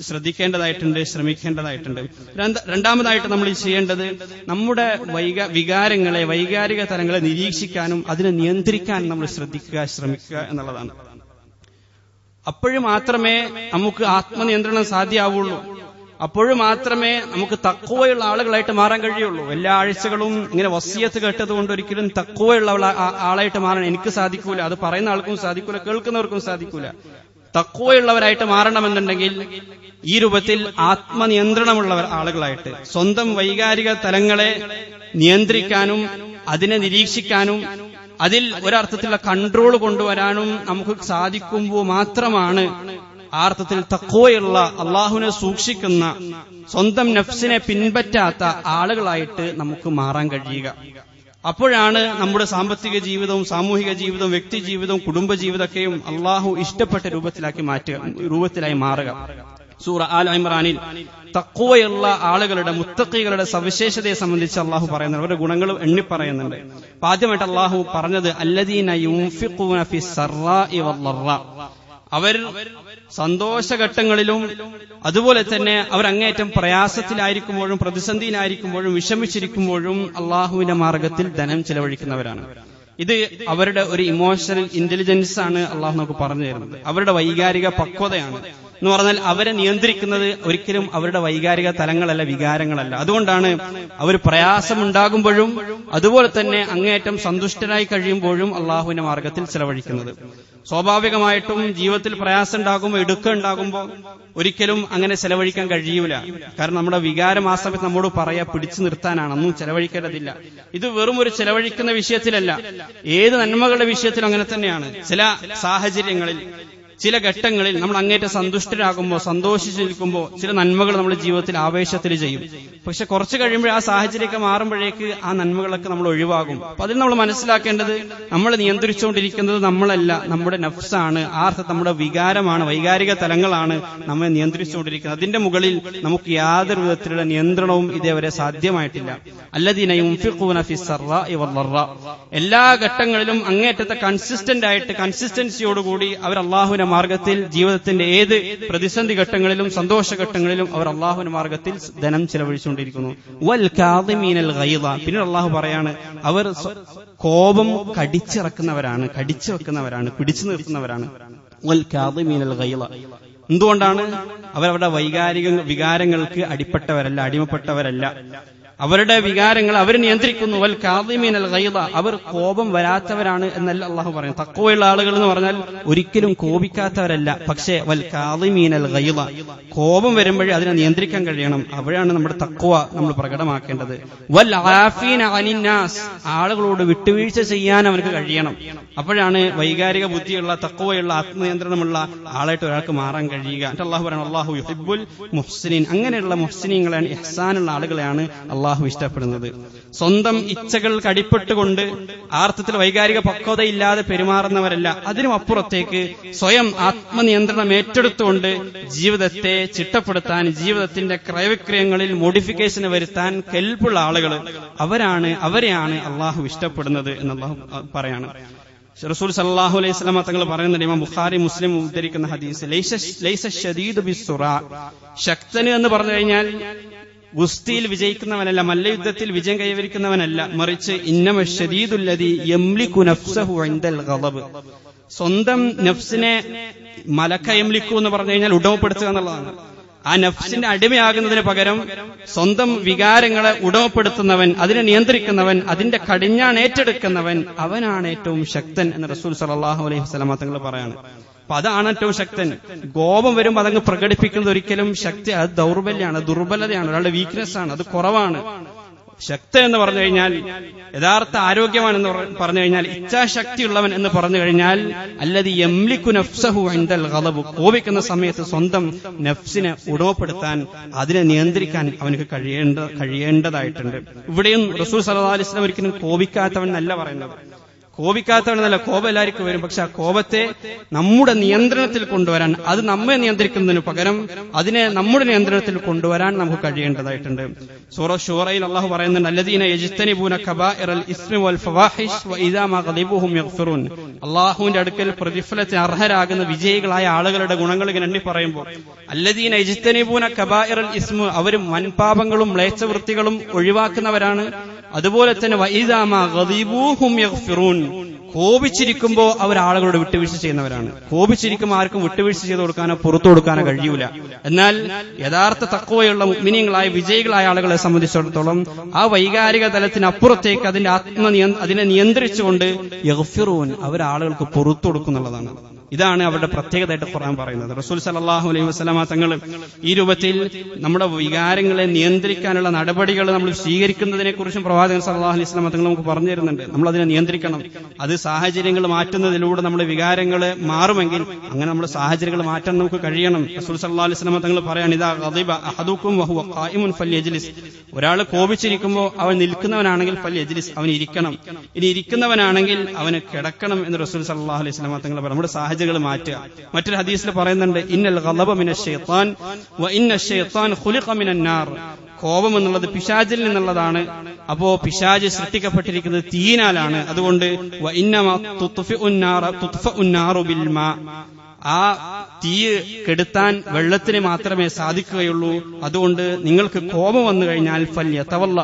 ശ്രദ്ധിക്കേണ്ടതായിട്ടുണ്ട്, ശ്രമിക്കേണ്ടതായിട്ടുണ്ട്. രണ്ടാമതായിട്ട് നമ്മൾ ചെയ്യേണ്ടത് നമ്മുടെ വികാരങ്ങളെ, വൈകാരിക തലങ്ങളെ നിരീക്ഷിക്കാനും അതിനെ നിയന്ത്രിക്കാൻ നമ്മൾ ശ്രമിക്കുക എന്നുള്ളതാണ്. അപ്പോഴും മാത്രമേ നമുക്ക് ആത്മനിയന്ത്രണം സാധ്യമാവുള്ളൂ. അപ്പോഴും മാത്രമേ നമുക്ക് തഖ്വയുള്ള ആളുകളായിട്ട് മാറാൻ കഴിയുള്ളൂ. എല്ലാ ആഴ്ചകളും ഇങ്ങനെ വസിയത്ത് കേട്ടതുകൊണ്ട് ഒരിക്കലും തഖ്വയുള്ള ആളായിട്ട് മാറാൻ എനിക്ക് സാധിക്കൂല, അത് പറയുന്ന ആൾക്കും സാധിക്കൂല, കേൾക്കുന്നവർക്കും സാധിക്കൂല. തഖ്വയുള്ളവരായിട്ട് മാറണമെന്നുണ്ടെങ്കിൽ ഈ രൂപത്തിൽ ആത്മനിയന്ത്രണമുള്ള ആളുകളായിട്ട് സ്വന്തം വൈകാരിക തലങ്ങളെ നിയന്ത്രിക്കാനും അതിനെ നിരീക്ഷിക്കാനും അതിൽ ഒരർത്ഥത്തിലുള്ള കൺട്രോൾ കൊണ്ടുവരാനും നമുക്ക് സാധിക്കുമ്പോൾ മാത്രമാണ് ആ അർത്ഥത്തിൽ തഖ്വയുള്ള, അള്ളാഹുവിനെ സൂക്ഷിക്കുന്ന, സ്വന്തം നഫ്സിനെ പിൻപറ്റാത്ത ആളുകളായിട്ട് നമുക്ക് മാറാൻ കഴിയുക. അപ്പോഴാണ് നമ്മുടെ സാമ്പത്തിക ജീവിതവും സാമൂഹിക ജീവിതവും വ്യക്തി ജീവിതവും കുടുംബ ജീവിതമൊക്കെയും അള്ളാഹു ഇഷ്ടപ്പെട്ട രൂപത്തിലായി മാറുക. സൂറ ആൽ ഇമ്രാനിൽ തഖ്വയുള്ള ആളുകളുടെ, മുത്തഖികളുടെ സവിശേഷതയെ സംബന്ധിച്ച് അള്ളാഹു പറയുന്നുണ്ട്, അവരുടെ ഗുണങ്ങൾ എണ്ണിപ്പറയുന്നുണ്ട്. ആദ്യമായിട്ട് അള്ളാഹു പറഞ്ഞത് അല്ലദീന യുൻഫിഖൂന ഫിസ്സറാഇ വദ്ദറാ, അവർ സന്തോഷഘട്ടങ്ങളിലും അതുപോലെ തന്നെ അവർ അങ്ങേയറ്റം പ്രയാസത്തിലായിരിക്കുമ്പോഴും പ്രതിസന്ധിയിലായിരിക്കുമ്പോഴും വിഷമിച്ചിരിക്കുമ്പോഴും അള്ളാഹുവിന്റെ മാർഗത്തിൽ ധനം ചെലവഴിക്കുന്നവരാണ്. ഇത് അവരുടെ ഒരു ഇമോഷണൽ ഇന്റലിജൻസ് ആണ് അള്ളാഹു നമുക്ക് പറഞ്ഞു തരുന്നത്, അവരുടെ വൈകാരിക പക്വതയാണ്. എന്ന് പറഞ്ഞാൽ അവരെ നിയന്ത്രിക്കുന്നത് ഒരിക്കലും അവരുടെ വൈകാരിക തലങ്ങളല്ല, വികാരങ്ങളല്ല. അതുകൊണ്ടാണ് അവർ പ്രയാസമുണ്ടാകുമ്പോഴും അതുപോലെ തന്നെ അങ്ങേയറ്റം സന്തുഷ്ടരായി കഴിയുമ്പോഴും അള്ളാഹുവിന്റെ മാർഗത്തിൽ ചെലവഴിക്കുന്നത്. സ്വാഭാവികമായിട്ടും ജീവിതത്തിൽ പ്രയാസം ഉണ്ടാകുമ്പോൾ, ഇടുക്കം ഉണ്ടാകുമ്പോൾ ഒരിക്കലും അങ്ങനെ ചെലവഴിക്കാൻ കഴിയൂല. കാരണം നമ്മുടെ വികാരം ആ സമയത്ത് നമ്മോട് പറയാ പിടിച്ചു നിർത്താനാണ്, ഒന്നും ചെലവഴിക്കേണ്ടതില്ല. ഇത് വെറും ഒരു ചെലവഴിക്കുന്ന വിഷയത്തിലല്ല, ഏത് നന്മകളുടെ വിഷയത്തിലും അങ്ങനെ തന്നെയാണ്. ചില സാഹചര്യങ്ങളിൽ, ചില ഘട്ടങ്ങളിൽ നമ്മൾ അങ്ങേറ്റം സന്തുഷ്ടരാകുമ്പോൾ, സന്തോഷിച്ചു നിൽക്കുമ്പോൾ ചില നന്മകൾ നമ്മുടെ ജീവിതത്തിൽ ആവേശത്തിൽ ചെയ്യും. പക്ഷെ കുറച്ച് കഴിയുമ്പോൾ ആ സാഹചര്യമൊക്കെ മാറുമ്പോഴേക്ക് ആ നന്മകളൊക്കെ നമ്മൾ ഒഴിവാകും. അപ്പൊ അതിൽ നമ്മൾ മനസ്സിലാക്കേണ്ടത്, നമ്മൾ നിയന്ത്രിച്ചുകൊണ്ടിരിക്കുന്നത് നമ്മളല്ല, നമ്മുടെ നഫ്സാണ്. ആ അർത്ഥം നമ്മുടെ വികാരമാണ്, വൈകാരിക തലങ്ങളാണ് നമ്മെ നിയന്ത്രിച്ചുകൊണ്ടിരിക്കുന്നത്. അതിന്റെ മുകളിൽ നമുക്ക് യാതൊരു വിധത്തിലുള്ള നിയന്ത്രണവും ഇതേവരെ സാധ്യമായിട്ടില്ല. അല്ലദീന യുൻഫിഖൂന ഫിസ്സറാഇ വദ്ദറാ, എല്ലാ ഘട്ടങ്ങളിലും അങ്ങേറ്റത്തെ കൺസിസ്റ്റന്റ് ആയിട്ട്, കൺസിസ്റ്റൻസിയോടുകൂടി അവർ അള്ളാഹുവിന്റെ മാർഗത്തിൽ, ജീവിതത്തിന്റെ ഏത് പ്രതിസന്ധി ഘട്ടങ്ങളിലും സന്തോഷഘട്ടങ്ങളിലും അവർ അള്ളാഹുവിന്റെ മാർഗത്തിൽ ധനം ചെലവഴിച്ചുകൊണ്ടിരിക്കുന്നു. വൽ കാദിമീനൽ ഗൈദ, പിന്നീട് അള്ളാഹു പറയാണ്, അവർ കോപം കടിച്ചിറക്കുന്നവരാണ്, കടിച്ചു വെക്കുന്നവരാണ്, പിടിച്ചു നിർത്തുന്നവരാണ്. വൽ കാദിമീനൽ ഗൈദ, എന്തുകൊണ്ടാണ്? അവരവരുടെ വികാരങ്ങൾക്ക് അടിപ്പെട്ടവരല്ല, അടിമപ്പെട്ടവരല്ല. അവരുടെ വികാരങ്ങൾ അവർ നിയന്ത്രിക്കുന്നു. വൽ കാദിമീനൽ ഗൈദ, അവർ കോപം വരാത്തവരാണ് എന്നല്ല അള്ളാഹു പറയുന്നത്. തഖ്വയുള്ള ആളുകൾ എന്ന് പറഞ്ഞാൽ ഒരിക്കലും കോപിക്കാത്തവരല്ല, പക്ഷേ വൽ കാദിമീനൽ ഗൈദ, കോപം വരുമ്പോഴേ അതിനെ നിയന്ത്രിക്കാൻ കഴിയണം. അവിടെയാണ് നമ്മുടെ തഖ്വ നമ്മൾ പ്രകടമാക്കേണ്ടത്. വൽ ആഫീന അനിന്നാസ്, ആളുകളോട് വിട്ടുവീഴ്ച ചെയ്യാൻ അവർക്ക് കഴിയണം. അപ്പോഴാണ് വൈകാരിക ബുദ്ധിയുള്ള, തഖ്വയുള്ള, ആത്മനിയന്ത്രണമുള്ള ആളായിട്ട് ഒരാൾക്ക് മാറാൻ കഴിയുക. അല്ലാഹു പറയുന്നത്, അല്ലാഹു യുഹിബ്ബുൽ മുഹ്സിനീൻ, അങ്ങനെയുള്ള മുഹ്സിനീങ്ങളാണ്, ഇഹ്സാനുള്ള ആളുകളെയാണ് അള്ളാഹു ഇഷ്ടപ്പെടുന്നത്. സ്വന്തം ഇച്ഛകൾക്ക് അടിപ്പെട്ടുകൊണ്ട് ആർത്ഥത്തിൽ വൈകാരിക പക്വതയില്ലാതെ പെരുമാറുന്നവരല്ല, അതിനും അപ്പുറത്തേക്ക് സ്വയം ആത്മനിയന്ത്രണം ഏറ്റെടുത്തുകൊണ്ട് ജീവിതത്തെ ചിട്ടപ്പെടുത്താൻ, ജീവിതത്തിന്റെ ക്രയവിക്രയങ്ങളിൽ മോഡിഫിക്കേഷന് വരുത്താൻ കെൽപ്പുള്ള ആളുകൾ, അവരെയാണ് അള്ളാഹു ഇഷ്ടപ്പെടുന്നത് എന്ന് അള്ളാഹു പറയാണ്. റസൂൽ സല്ലല്ലാഹു അലൈഹി വസല്ലം തങ്ങൾ പറയുന്നുണ്ട്, ഇമാം ബുഖാരി മുസ്ലിം ഉദ്ധരിക്കുന്ന ഹദീസ്, ലൈസ ശദീദു ബിസ്സുറാ, ശക്തന് എന്ന് പറഞ്ഞു കഴിഞ്ഞാൽ ഗുസ്തിയിൽ വിജയിക്കുന്നവനല്ല, മല്ലയുദ്ധത്തിൽ വിജയം കൈവരിക്കുന്നവനല്ല, മറിച്ച് ഇന്നമ ശദീദുല്ലദീ യംലികു നഫ്സഹു ഇൻദൽ ഗളബ്, സ്വന്തം നഫ്സിനെ മലക്ക യംലിക്കു എന്ന് പറഞ്ഞു കഴിഞ്ഞാൽ ഉടമപ്പെടുത്തുക എന്നുള്ളതാണ്. ആ നഫ്സിന്റെ അടിമയാകുന്നതിന് പകരം സ്വന്തം വികാരങ്ങളെ ഉടമപ്പെടുത്തുന്നവൻ, അതിനെ നിയന്ത്രിക്കുന്നവൻ, അതിന്റെ കടിഞ്ഞാൺ ഏറ്റെടുക്കുന്നവൻ, അവനാണ് ഏറ്റവും ശക്തൻ എന്ന് റസൂൽ സല്ലല്ലാഹു അലൈഹി വസല്ലം തങ്ങൾ പറയാണ്. അപ്പൊ അതാണ് ഏറ്റവും ശക്തൻ. കോപം വരുമ്പോൾ അതങ്ങ് പ്രകടിപ്പിക്കുന്നത് ഒരിക്കലും ശക്തി, അത് ദൗർബല്യമാണ്, ദുർബലതയാണ്, ഒരാളുടെ വീക്ക്നെസ് ആണ്, അത് കുറവാണ്. ശക്തൻ എന്ന് പറഞ്ഞു കഴിഞ്ഞാൽ, യഥാർത്ഥ ആരോഗ്യമാണെന്ന് പറഞ്ഞു കഴിഞ്ഞാൽ, ഇച്ഛാശക്തിയുള്ളവൻ എന്ന് പറഞ്ഞു കഴിഞ്ഞാൽ, അല്ലദീ യംലികു നഫ്സഹു ഇൻദൽ ഗളബ്, കോപിക്കുന്ന സമയത്ത് സ്വന്തം നഫ്സിനെ ഉടമപ്പെടുത്താൻ, അതിനെ നിയന്ത്രിക്കാൻ അവനക്ക് കഴിയേണ്ടതായിട്ടുണ്ട്. ഇവിടെയും റസൂൽ സല്ലല്ലാഹു അലൈഹി വസല്ലം ഒരിക്കലും കോപിക്കാത്തവൻ എന്നല്ല പറയുന്നത്. കോപിക്കാത്തവനെന്നല്ല, കോപം എല്ലാവർക്കും വരും. പക്ഷെ ആ കോപത്തെ നമ്മുടെ നിയന്ത്രണത്തിൽ കൊണ്ടുവരാൻ, അത് നമ്മെ നിയന്ത്രിക്കുന്നതിന് പകരം അതിനെ നമ്മുടെ നിയന്ത്രണത്തിൽ കൊണ്ടുവരാൻ നമുക്ക് കഴിയേണ്ടതായിട്ടുണ്ട്. സൂറ ശൂറയിൽ അല്ലാഹു പറയുന്നുണ്ട്, അല്ലദീന യജ്തനിബൂന കബായിറൽ ഇസ്മി വൽ ഫവാഹിഷ് വഇദാ മാ ഗളിബുഹും യഗ്ഫിറൂൻ, അല്ലാഹുവിന്റെ അടുക്കൽ പ്രതിഫലത്തിന് അർഹരാകുന്ന വിജയികളായ ആളുകളുടെ ഗുണങ്ങൾ ഇങ്ങനെ എണ്ണി പറയുമ്പോൾ, അല്ലദീന യജ്തനിബൂന കബായിറൽ ഇസ്മി, അവർ വൻപാപങ്ങളും മ്ലേച്ഛവൃത്തികളും ഒഴിവാക്കുന്നവരാണ്. അതുപോലെ തന്നെ വഇദാ മാ ഗളിബുഹും യഗ്ഫിറൂൻ, കോപിച്ചിരിക്കുമ്പോ അവർ ആളുകളോട് വിട്ടുവീഴ്ച ചെയ്യുന്നവരാണ്. കോപിച്ചിരിക്കുമ്പോൾ ആർക്കും വിട്ടുവീഴ്ച ചെയ്ത് കൊടുക്കാനോ പുറത്തു കൊടുക്കാനോ കഴിയൂല. എന്നാൽ യഥാർത്ഥ തഖ്വയുള്ള മുഅ്മിനീങ്ങളായ വിജയികളായ ആളുകളെ സംബന്ധിച്ചിടത്തോളം ആ വൈകാരിക തലത്തിനപ്പുറത്തേക്ക് അതിനെ നിയന്ത്രിച്ചുകൊണ്ട് യഗ്ഫിറൂൻ, അവർ ആളുകൾക്ക് പുറത്തു കൊടുക്കുന്നുള്ളതാണ്. ഇതാണ് അവരുടെ പ്രത്യേകതയായിട്ട് ഖുർആൻ പറയുന്നത്. റസൂൽ സല്ലല്ലാഹു അലൈഹി വസല്ലമ തങ്ങൾ ഈ രൂപത്തിൽ നമ്മുടെ വികാരങ്ങളെ നിയന്ത്രിക്കാനുള്ള നടപടികൾ നമ്മൾ സ്വീകരിക്കുന്നതിനെ കുറിച്ചും പ്രവാചകൻ സല്ലല്ലാഹു അലൈഹി വസല്ലമ തങ്ങൾ നമുക്ക് പറഞ്ഞു തരുന്നുണ്ട്. നമ്മൾ അതിനെ നിയന്ത്രിക്കണം. അത് സാഹചര്യങ്ങൾ മാറ്റുന്നതിലൂടെ നമ്മുടെ വികാരങ്ങൾ മാറുമെങ്കിൽ അങ്ങനെ നമ്മുടെ സാഹചര്യങ്ങൾ മാറ്റാൻ നമുക്ക് കഴിയണം. റസൂൽ സല്ലല്ലാഹു അലൈഹി വസല്ലമ തങ്ങൾ പറയാണ്, ഇദാ ഗളിബ അഹദുക്കും വഹുവ ഖായിമുൻ ഫൽയജ്ലിസ്, ഒരാൾ കോപിച്ചിരിക്കുമ്പോൾ അവൻ നിൽക്കുന്നവനാണെങ്കിൽ ഫൽയജ്ലിസ്, അവൻ ഇരിക്കണം. ഇനി ഇരിക്കുന്നവനാണെങ്കിൽ അവന് കിടക്കണം എന്ന് റസൂൽ സല്ലല്ലാഹു അലൈഹി വസല്ലമ തങ്ങൾ പറഞ്ഞു. നമ്മുടെ സാഹചര്യങ്ങൾ മാറ്റുക. മറ്റൊരു ഹദീസിൽ പറയുന്നുണ്ട്, ഇന്നൽ ഗളബ മിനശ് ശൈത്താൻ വ ഇന്നശ് ശൈത്താൻ ഖുലിഖ മിനൻ നാർ, കോപം എന്നുള്ളത് പിശാചിൽ നിന്നുള്ളതാണ്. അപ്പോ പിശാച് സൃഷ്ടിക്കപ്പെട്ടിരിക്കുന്നത് തീയിനാലാണ്. അതുകൊണ്ട് വ ഇന്നമാ തുത്ഫഉൻ നാറു ബിൽ മാ, ആ തീ കെടുത്താൻ വെള്ളത്തിന് മാത്രമേ സാധിക്കുകയുള്ളൂ. അതുകൊണ്ട് നിങ്ങൾക്ക് കോപം വന്നു കഴിഞ്ഞാൽ ഫല്യതവല്ല,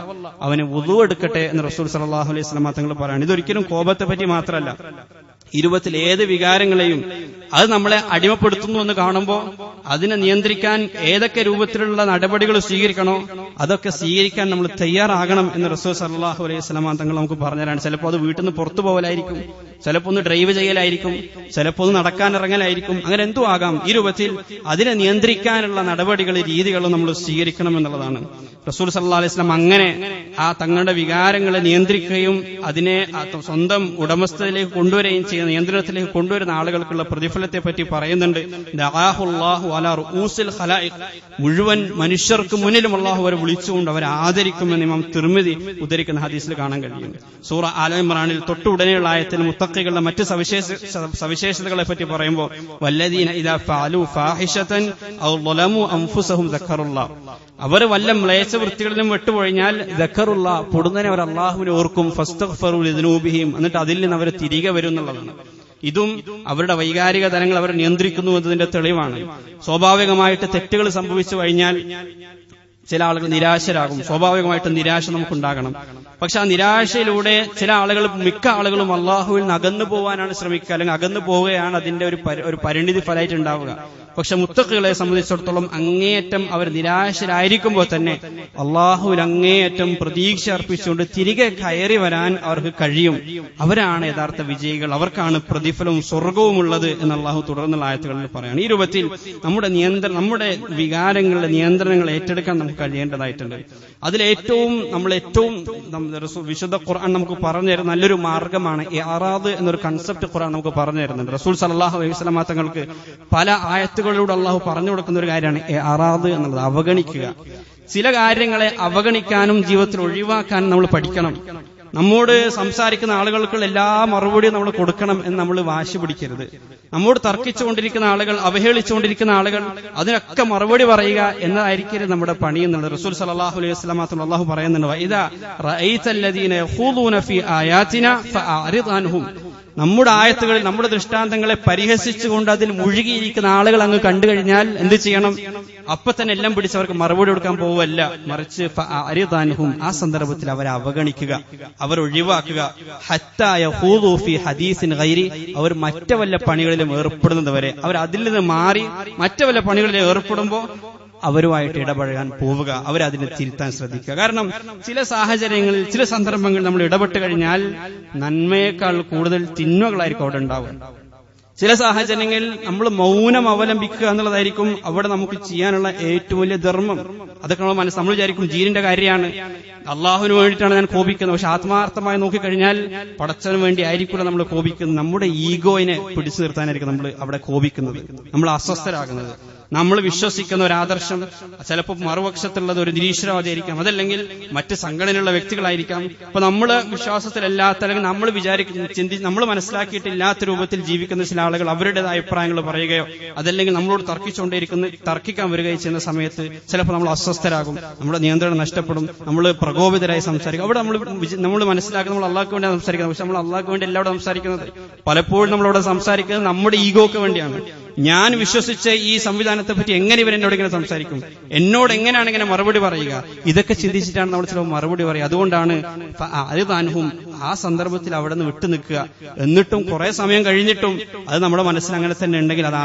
അവന് വുളു എടുക്കട്ടെ എന്ന് റസൂൽ സല്ലല്ലാഹു അലൈഹി വസല്ലം തങ്ങൾ പറയാണ്. ഇതൊരിക്കലും കോപത്തെ പറ്റി മാത്രമല്ല, ഈ രൂപത്തിൽ ഏത് വികാരങ്ങളെയും അത് നമ്മളെ അടിമപ്പെടുത്തുന്നു എന്ന് കാണുമ്പോൾ അതിനെ നിയന്ത്രിക്കാൻ ഏതൊക്കെ രൂപത്തിലുള്ള നടപടികൾ സ്വീകരിക്കണോ അതൊക്കെ സ്വീകരിക്കാൻ നമ്മൾ തയ്യാറാകണം എന്ന് റസൂൽ സല്ലല്ലാഹു അലൈഹി വസല്ലം തങ്ങൾ നമുക്ക് പറഞ്ഞുതരാണ്. ചിലപ്പോൾ അത് വീട്ടിൽ നിന്ന് പുറത്തു പോകലായിരിക്കും, ചിലപ്പോൾ ഒന്ന് ഡ്രൈവ് ചെയ്യലായിരിക്കും, ചിലപ്പോൾ ഒന്ന് നടക്കാൻ ഇറങ്ങലായിരിക്കും, അങ്ങനെ എന്തോ ആകാം. ഈ രൂപത്തിൽ അതിനെ നിയന്ത്രിക്കാനുള്ള നടപടികൾ രീതികളും നമ്മൾ സ്വീകരിക്കണം എന്നുള്ളതാണ്. റസൂൽ സല്ലല്ലാഹു അലൈഹി വസല്ലം അങ്ങനെ ആ തങ്ങളുടെ വികാരങ്ങളെ നിയന്ത്രിക്കുകയും അതിനെ സ്വന്തം ഉടമസ്ഥതയിലേക്ക് കൊണ്ടുവരികയും ചെയ്യുന്ന, നിയന്ത്രണത്തിലേക്ക് കൊണ്ടുവരുന്ന ആളുകൾക്കുള്ള പ്രതിഫലത്തെ പറ്റി പറയുന്നുണ്ട്. ദഅാഹുല്ലാഹു അലാ റൂസിൽ ഖലായിഖ്, മുഴുവൻ മനുഷ്യർക്ക് മുന്നിലും അള്ളാഹു അവരെ വിളിച്ചുകൊണ്ട് അവരെ ആദരിക്കുമെന്ന് ഇമാം തിർമിദി ഉദ്ധരിക്കുന്ന ഹദീസിൽ കാണാൻ കഴിയും. സൂറ ആല ഇമ്രാനിൽ തൊട്ടുടനെയുള്ള ആയത്തിൽ മുത്തഖികളുടെ മറ്റ് സവിശേഷതകളെ പറ്റി പറയുമ്പോൾ വല്ലദീന ഇദാ ഫഅലു ഫാഹിഷതൻ ഔ ളലമു അൻഫുസഹും ദക്കറുല്ലാഹ്, അവർ വല്ല മ്ലേച്ഛവൃത്തികളിലും വിട്ടുപൊഴിഞ്ഞാൽ ദക്കറുള്ള പൊടുന്നനെ അവർ അള്ളാഹുവിനെ ഓർക്കും, ഫസ്തഗ്ഫറു ലിദുനൂബിഹിം, എന്നിട്ട് അതിൽ നിന്ന് അവർ തിരികെ വരും എന്നുള്ളതാണ്. ഇതും അവരുടെ വൈകാരിക തലങ്ങൾ അവർ നിയന്ത്രിക്കുന്നു എന്നതിന്റെ തെളിവാണ്. സ്വാഭാവികമായിട്ട് തെറ്റുകൾ സംഭവിച്ചു കഴിഞ്ഞാൽ ചില ആളുകൾ നിരാശരാകും. സ്വാഭാവികമായിട്ടും നിരാശ നമുക്കുണ്ടാകണം. പക്ഷെ ആ നിരാശയിലൂടെ ചില ആളുകൾ, മിക്ക ആളുകളും അള്ളാഹുവിൽ നിന്ന് അകന്നു പോകാനാണ് ശ്രമിക്കുക, അല്ലെങ്കിൽ അകന്നു പോവുകയാണ് അതിന്റെ ഒരു പരിണിതി ഫലമായിട്ട് ഉണ്ടാവുക. പക്ഷെ മുത്തഖികളെ സംബന്ധിച്ചിടത്തോളം അങ്ങേയറ്റം അവർ നിരാശരായിരിക്കുമ്പോൾ തന്നെ അള്ളാഹുവിൽ അങ്ങേയറ്റം പ്രതീക്ഷ അർപ്പിച്ചുകൊണ്ട് തിരികെ കയറി വരാൻ അവർക്ക് കഴിയും. അവരാണ് യഥാർത്ഥ വിജയികൾ, അവർക്കാണ് പ്രതിഫലവും സ്വർഗവും ഉള്ളത് എന്ന് അള്ളാഹു തുടർന്നുള്ള ആയത്തുകളിൽ പറയാണ്. ഈ രൂപത്തിൽ നമ്മുടെ വികാരങ്ങളുടെ നിയന്ത്രണങ്ങൾ ഏറ്റെടുക്കാൻ നമുക്ക് കഴിയേണ്ടതായിട്ടുണ്ട്. അതിലേറ്റവും വിശുദ്ധ ഖുർആൻ നമുക്ക് പറഞ്ഞു തരുന്ന നല്ലൊരു മാർഗമാണ് ഇഅറാദ് എന്നൊരു കൺസെപ്റ്റ് ഖുർആൻ നമുക്ക് പറഞ്ഞു തരുന്നുണ്ട്. റസൂൽ സല്ലല്ലാഹു അലൈഹി വസല്ലം തങ്ങൾക്ക് പല ആയത്തുകളിലൂടെ അള്ളാഹു പറഞ്ഞു കൊടുക്കുന്ന ഒരു കാര്യമാണ് ഇഅറാദ് എന്നുള്ളത്, അവഗണിക്കുക. ചില കാര്യങ്ങളെ അവഗണിക്കാനും ജീവിതത്തിൽ ഒഴിവാക്കാനും നമ്മൾ പഠിക്കണം. നമ്മോട് സംസാരിക്കുന്ന ആളുകൾക്കുള്ള എല്ലാ മറുപടിയും നമ്മൾ കൊടുക്കണം എന്ന് നമ്മൾ വാശി പിടിക്കരുത്. നമ്മോട് തർക്കിച്ചുകൊണ്ടിരിക്കുന്ന ആളുകൾ, അവഹേളിച്ചുകൊണ്ടിരിക്കുന്ന ആളുകൾ, അതിനൊക്കെ മറുപടി പറയുക എന്നതായിരിക്കരുത് നമ്മുടെ പണി എന്നുള്ളത് റസൂൽ സല്ലല്ലാഹു അലൈഹി വസല്ലം അല്ലാഹു പറയുന്നുണ്ട്, വഇദാ റഅയ്തല്ലദീന യഖൂദൂന ഫീ ആയാതിനാ ഫഅറിദ് അൻഹും, നമ്മുടെ ആയത്തുകളിൽ നമ്മുടെ ദൃഷ്ടാന്തങ്ങളെ പരിഹസിച്ചുകൊണ്ട് അതിൽ മുഴുകിയിരിക്കുന്ന ആളുകൾ അങ്ങ് കണ്ടു കഴിഞ്ഞാൽ എന്ത് ചെയ്യണം? അപ്പൊ തന്നെ എല്ലാം പിടിച്ച് അവർക്ക് മറുപടി കൊടുക്കാൻ പോവല്ല, മറിച്ച് ഫഅറിദ് അൻഹും, ആ സന്ദർഭത്തിൽ അവരെ അവഗണിക്കുക, അവർ ഒഴിവാക്കുക. ഹത്താ യഖൂദു ഫീ ഹദീസിൻ ഗൈരി, അവർ മറ്റു വല്ല പണികളിലും ഏർപ്പെടുന്നതുവരെ, അവർ അതിൽ നിന്ന് മാറി മറ്റു വല്ല പണികളിലും ഏർപ്പെടുമ്പോൾ അവരുമായിട്ട് ഇടപഴകാൻ പോവുക, അവരതിനെ തിരുത്താൻ ശ്രദ്ധിക്കുക. കാരണം ചില സാഹചര്യങ്ങളിൽ, ചില സന്ദർഭങ്ങളിൽ നമ്മൾ ഇടപെട്ട് കഴിഞ്ഞാൽ നന്മയേക്കാൾ കൂടുതൽ തിന്മകളായിരിക്കും അവിടെ ഉണ്ടാവുക. ചില സാഹചര്യങ്ങളിൽ നമ്മൾ മൗനം അവലംബിക്കുക എന്നുള്ളതായിരിക്കും അവിടെ നമുക്ക് ചെയ്യാനുള്ള ഏറ്റവും വലിയ ധർമ്മം. അതൊക്കെ നമ്മൾ വിചാരിക്കും ദീനിന്റെ കാര്യമാണ്, അള്ളാഹുവിന് വേണ്ടിയിട്ടാണ് ഞാൻ കോപിക്കുന്നത്. പക്ഷെ ആത്മാർത്ഥമായി നോക്കിക്കഴിഞ്ഞാൽ പടച്ചതിന് വേണ്ടി ആയിരിക്കില്ല നമ്മൾ കോപിക്കുന്നത്. നമ്മുടെ ഈഗോയിനെ പിടിച്ചു നിർത്താനായിരിക്കും നമ്മൾ അവിടെ കോപിക്കുന്നത്, നമ്മൾ അസ്വസ്ഥരാകുന്നത്. നമ്മൾ വിശ്വസിക്കുന്ന ഒരു ആദർശം ചിലപ്പോൾ മറുപക്ഷത്തുള്ളത് ഒരു നിരീശ്വരവാദിയായിരിക്കാം, അതല്ലെങ്കിൽ മറ്റ് സംഘടനയുള്ള വ്യക്തികളായിരിക്കാം. അപ്പൊ നമ്മള് വിശ്വാസത്തിലല്ലാത്ത, അല്ലെങ്കിൽ നമ്മൾ നമ്മൾ മനസ്സിലാക്കിയിട്ടില്ലാത്ത രൂപത്തിൽ ജീവിക്കുന്ന ചില ആളുകൾ അവരുടേതായ അഭിപ്രായങ്ങൾ പറയുകയോ അതല്ലെങ്കിൽ നമ്മളോട് തർക്കിക്കാൻ വരികയോ ചെയ്യുന്ന സമയത്ത് ചിലപ്പോൾ നമ്മൾ അസ്വസ്ഥരാകും, നമ്മുടെ നിയന്ത്രണം നഷ്ടപ്പെടും, നമ്മൾ പ്രകോപിതരായി സംസാരിക്കും. അവിടെ നമ്മൾ മനസ്സിലാക്കുന്നത് നമ്മൾ അള്ളാഹ്ക്ക് വേണ്ടിയാണ് സംസാരിക്കുന്നത്. പക്ഷെ നമ്മൾ അള്ളാഹ്ക്ക് വേണ്ടി എല്ലാവരും സംസാരിക്കുന്നത്, പലപ്പോഴും നമ്മളവിടെ സംസാരിക്കുന്നത് നമ്മുടെ ഈഗോക്ക് വേണ്ടിയാണ്. ഞാൻ വിശ്വസിച്ച ഈ സംവിധാനത്തെ പറ്റി എങ്ങനെ ഇവർ എന്നോട് ഇങ്ങനെ സംസാരിക്കും, എന്നോട് എങ്ങനെയാണ് ഇങ്ങനെ മറുപടി പറയുക, ഇതൊക്കെ ചിന്തിച്ചിട്ടാണ് നമ്മൾ ചിലപ്പോൾ മറുപടി പറയുക. അതുകൊണ്ടാണ് അരിതാനുഹും ആ സന്ദർഭത്തിൽ അവിടെ നിന്ന് വിട്ടു നിൽക്കുക. എന്നിട്ടും കുറെ സമയം കഴിഞ്ഞിട്ടും അത് നമ്മുടെ മനസ്സിൽ അങ്ങനെ തന്നെ ഉണ്ടെങ്കിൽ അത്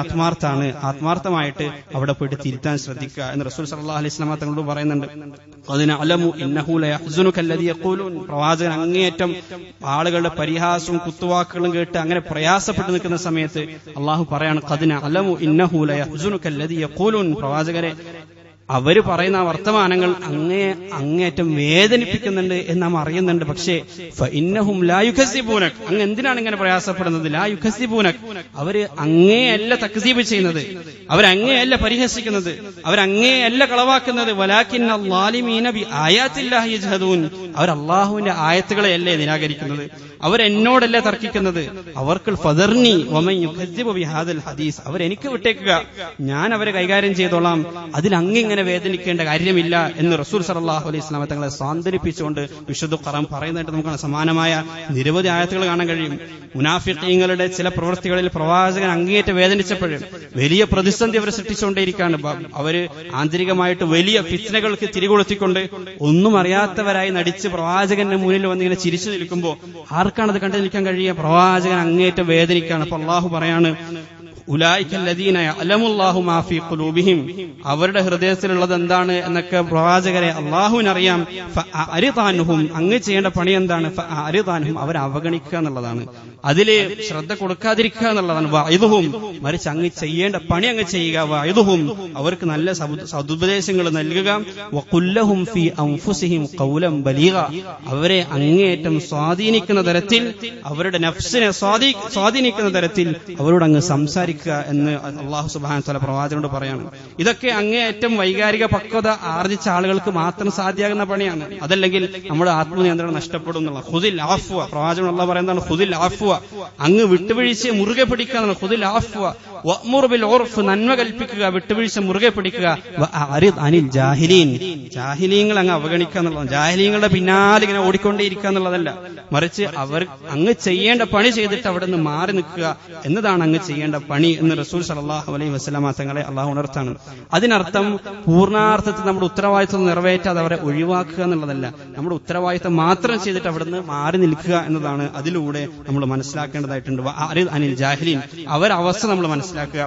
ആത്മാർത്ഥമായിട്ട് അവിടെ പോയിട്ട് തിരുത്താൻ ശ്രദ്ധിക്കുക എന്ന് റസൂൽ സല്ലല്ലാഹു അലൈഹി വസല്ലം തങ്ങളോട് പറയുന്നുണ്ട്. അതിനഅലമു ഇന്നഹു ലയഹ്സുനുക അല്ലദീ യഖൂലൂൻ, പ്രവാചകൻ അങ്ങേയറ്റം ആളുകളുടെ പരിഹാസവും കുത്തുവാക്കുകളും കേട്ട് അങ്ങനെ പ്രയാസപ്പെട്ടു നിൽക്കുന്ന സമയത്ത് അള്ളാഹു പറയാണ്, ഖദ്ന അലമു ഇന്നഹു ലയഹ്സുനുക അല്ലദീ യഖൂലൂൻ, പ്രവാചകരെ അവര് പറയുന്ന വർത്തമാനങ്ങൾ അങ്ങേയറ്റം വേദനിപ്പിക്കുന്നുണ്ട് എന്ന് നാം അറിയുന്നുണ്ട്. പക്ഷേ ഫഇന്നഹും ലാ യുകസിബൂനക്, അങ്ങ് എന്തിനാണ് ഇങ്ങനെ പ്രയാസപ്പെടുന്നത്? ലാ യുകസിബൂനക്, അവര് അങ്ങേയല്ല തക്സീബ് ചെയ്യുന്നത്, അവരങ്ങേയല്ല പരിഹസിക്കുന്നത്, അവരങ്ങേയല്ല കളവാക്കുന്നത്. വലാകിന്ന അല്ലാലിമീന ബി ആയാത്തില്ലാഹി യജ്ഹദൂൻ, അവർ അല്ലാഹുവിന്റെ ആയത്തുകളെയല്ലേ നിരാകരിക്കുന്നത്, അവരെന്നോടല്ല തർക്കിക്കുന്നത്. അവർക്ക് ഫദർനി വമൻ യുകസിബു ബിഹാദൽ ഹദീസ്, അവരെനിക്ക് വിട്ടേക്കുക, ഞാൻ അവരെ കൈകാര്യം ചെയ്തോളാം, അതിൽ അങ്ങിങ്ങനെ ഇങ്ങനെ വേദനിക്കേണ്ട കാര്യമില്ല എന്ന് റസൂൽ സല്ലല്ലാഹു അലൈഹി വസല്ലം തങ്ങളെ സാന്ത്വനിപ്പിച്ചുകൊണ്ട് വിശുദ്ധ ഖുർആൻ പറയുന്നതായിട്ട് നമുക്ക് സമാനമായ നിരവധി ആയത്തുകൾ കാണാൻ കഴിയും. മുനാഫിഖീങ്ങളുടെ ചില പ്രവൃത്തികളിൽ പ്രവാചകൻ അങ്ങേയറ്റം വേദനിച്ചപ്പോൾ വലിയ പ്രതിസന്ധി അവർ സൃഷ്ടിച്ചുകൊണ്ടേയിരിക്കുകയാണ്. അവര് ആന്തരികമായിട്ട് വലിയ ഫിത്നകൾക്ക് തിരികൊളുത്തിക്കൊണ്ട് ഒന്നും അറിയാത്തവരായി നടിച്ച് പ്രവാചകന്റെ മുന്നിൽ വന്നിങ്ങനെ ചിരിച്ചു നിൽക്കുമ്പോൾ ആർക്കാണത് കണ്ടു നിൽക്കാൻ കഴിയുക? പ്രവാചകൻ അങ്ങേയറ്റം വേദനിക്കുകയാണ്. അപ്പൊ അള്ളാഹു പറയാണ്, ഉലൈകല്ലദീന യഅലമുല്ലാഹു മാ ഫീ ഖുലൂബിഹിം, അവരുടെ ഹൃദയത്തിലുള്ളത് എന്താണ് എന്നൊക്കെ പ്രവാചകരെ അള്ളാഹുവിനറിയാം. ഫഅരിദാൻഹും, അങ്ങ് ചെയ്യേണ്ട പണി എന്താണ്? ഫഅരിദാൻഹും, അവരെ അവഗണിക്കുക എന്നുള്ളതാണ്, അതില് ശ്രദ്ധ കൊടുക്കാതിരിക്കുക എന്നുള്ളതാണ്. വഇദുഹും, മറിച്ച് അങ്ങ് ചെയ്യേണ്ട പണി അങ്ങ് ചെയ്യുക. വഇദുഹും, അവർക്ക് നല്ല സദുപദേശങ്ങൾ നൽകുക. വഖുല്ലഹും ഫീ അൻഫുസിഹിം ഖൗലൻ ബലീഗ, അവരെ അങ്ങേയറ്റം സ്വാധീനിക്കുന്ന തരത്തിൽ, അവരുടെ നഫ്സിനെ സ്വാധീനിക്കുന്ന തരത്തിൽ അവരോട് അങ്ങ് സംസാരിക്കുക എന്ന് അല്ലാഹു സുബ്ഹാനഹു വ തആല പ്രവാചകനോട് പറയാണ്. ഇതൊക്കെ അങ്ങേയറ്റം വൈകാരിക പക്വത ആർജിച്ച ആളുകൾക്ക് മാത്രം സാധ്യമാകുന്ന പണിയാണ്. അതല്ലെങ്കിൽ നമ്മുടെ ആത്മനിയന്ത്രണം നഷ്ടപ്പെടും എന്നുള്ള. ഖുദിൽ ആഫ്വ, പ്രവാചകൻ അല്ലാഹു പറയുന്നതാണ് ഖുദിൽ ആഫ്വ, അങ്ങ് വിട്ടുവീഴ്ചയെ മുറുകെ പിടിക്കുക എന്നാണ്. ഖുദിൽ ആഫ്വ വഅ്മുർ ബിൽ ഉർഫ്, നന്മ കൽപ്പിക്കുക, വിട്ടുവീഴ്ച മുറുകെ പിടിക്കുക. വഅരിദ് അനിൽ ജാഹിലീൻ, ജാഹിലീങ്ങൾ അങ്ങ് അവഗണിക്കുക എന്നുള്ളതാണ്. ജാഹിലീങ്ങളുടെ പിന്നാലെ ഇങ്ങനെ ഓടിക്കൊണ്ടേയിരിക്കുക എന്നുള്ളതല്ല, മറിച്ച് അവർ അങ്ങ് ചെയ്യേണ്ട പണി ചെയ്തിട്ട് അവിടെ നിന്ന് മാറി നിൽക്കുക എന്നതാണ് അങ്ങ് ചെയ്യേണ്ട പണി എന്ന് റസൂൽ സല്ലല്ലാഹു അലൈഹി വസല്ലമ തങ്ങളെ അള്ളാഹു ഉണർത്താണ്. അതിനർത്ഥം പൂർണ്ണാർത്ഥത്തിൽ നമ്മുടെ ഉത്തരവാദിത്വം നിറവേറ്റാതെ അവരെ ഒഴിവാക്കുക എന്നുള്ളതല്ല, നമ്മുടെ ഉത്തരവാദിത്വം മാത്രം ചെയ്തിട്ട് അവിടെ നിന്ന് മാറി നിൽക്കുക എന്നതാണ് അതിലൂടെ നമ്മൾ മനസ്സിലാക്കേണ്ടതായിട്ടുണ്ട്. അനിൽ ജാഹിലീൻ, അവരവസ്ഥ നമ്മൾ മനസ്സിലാക്കുക.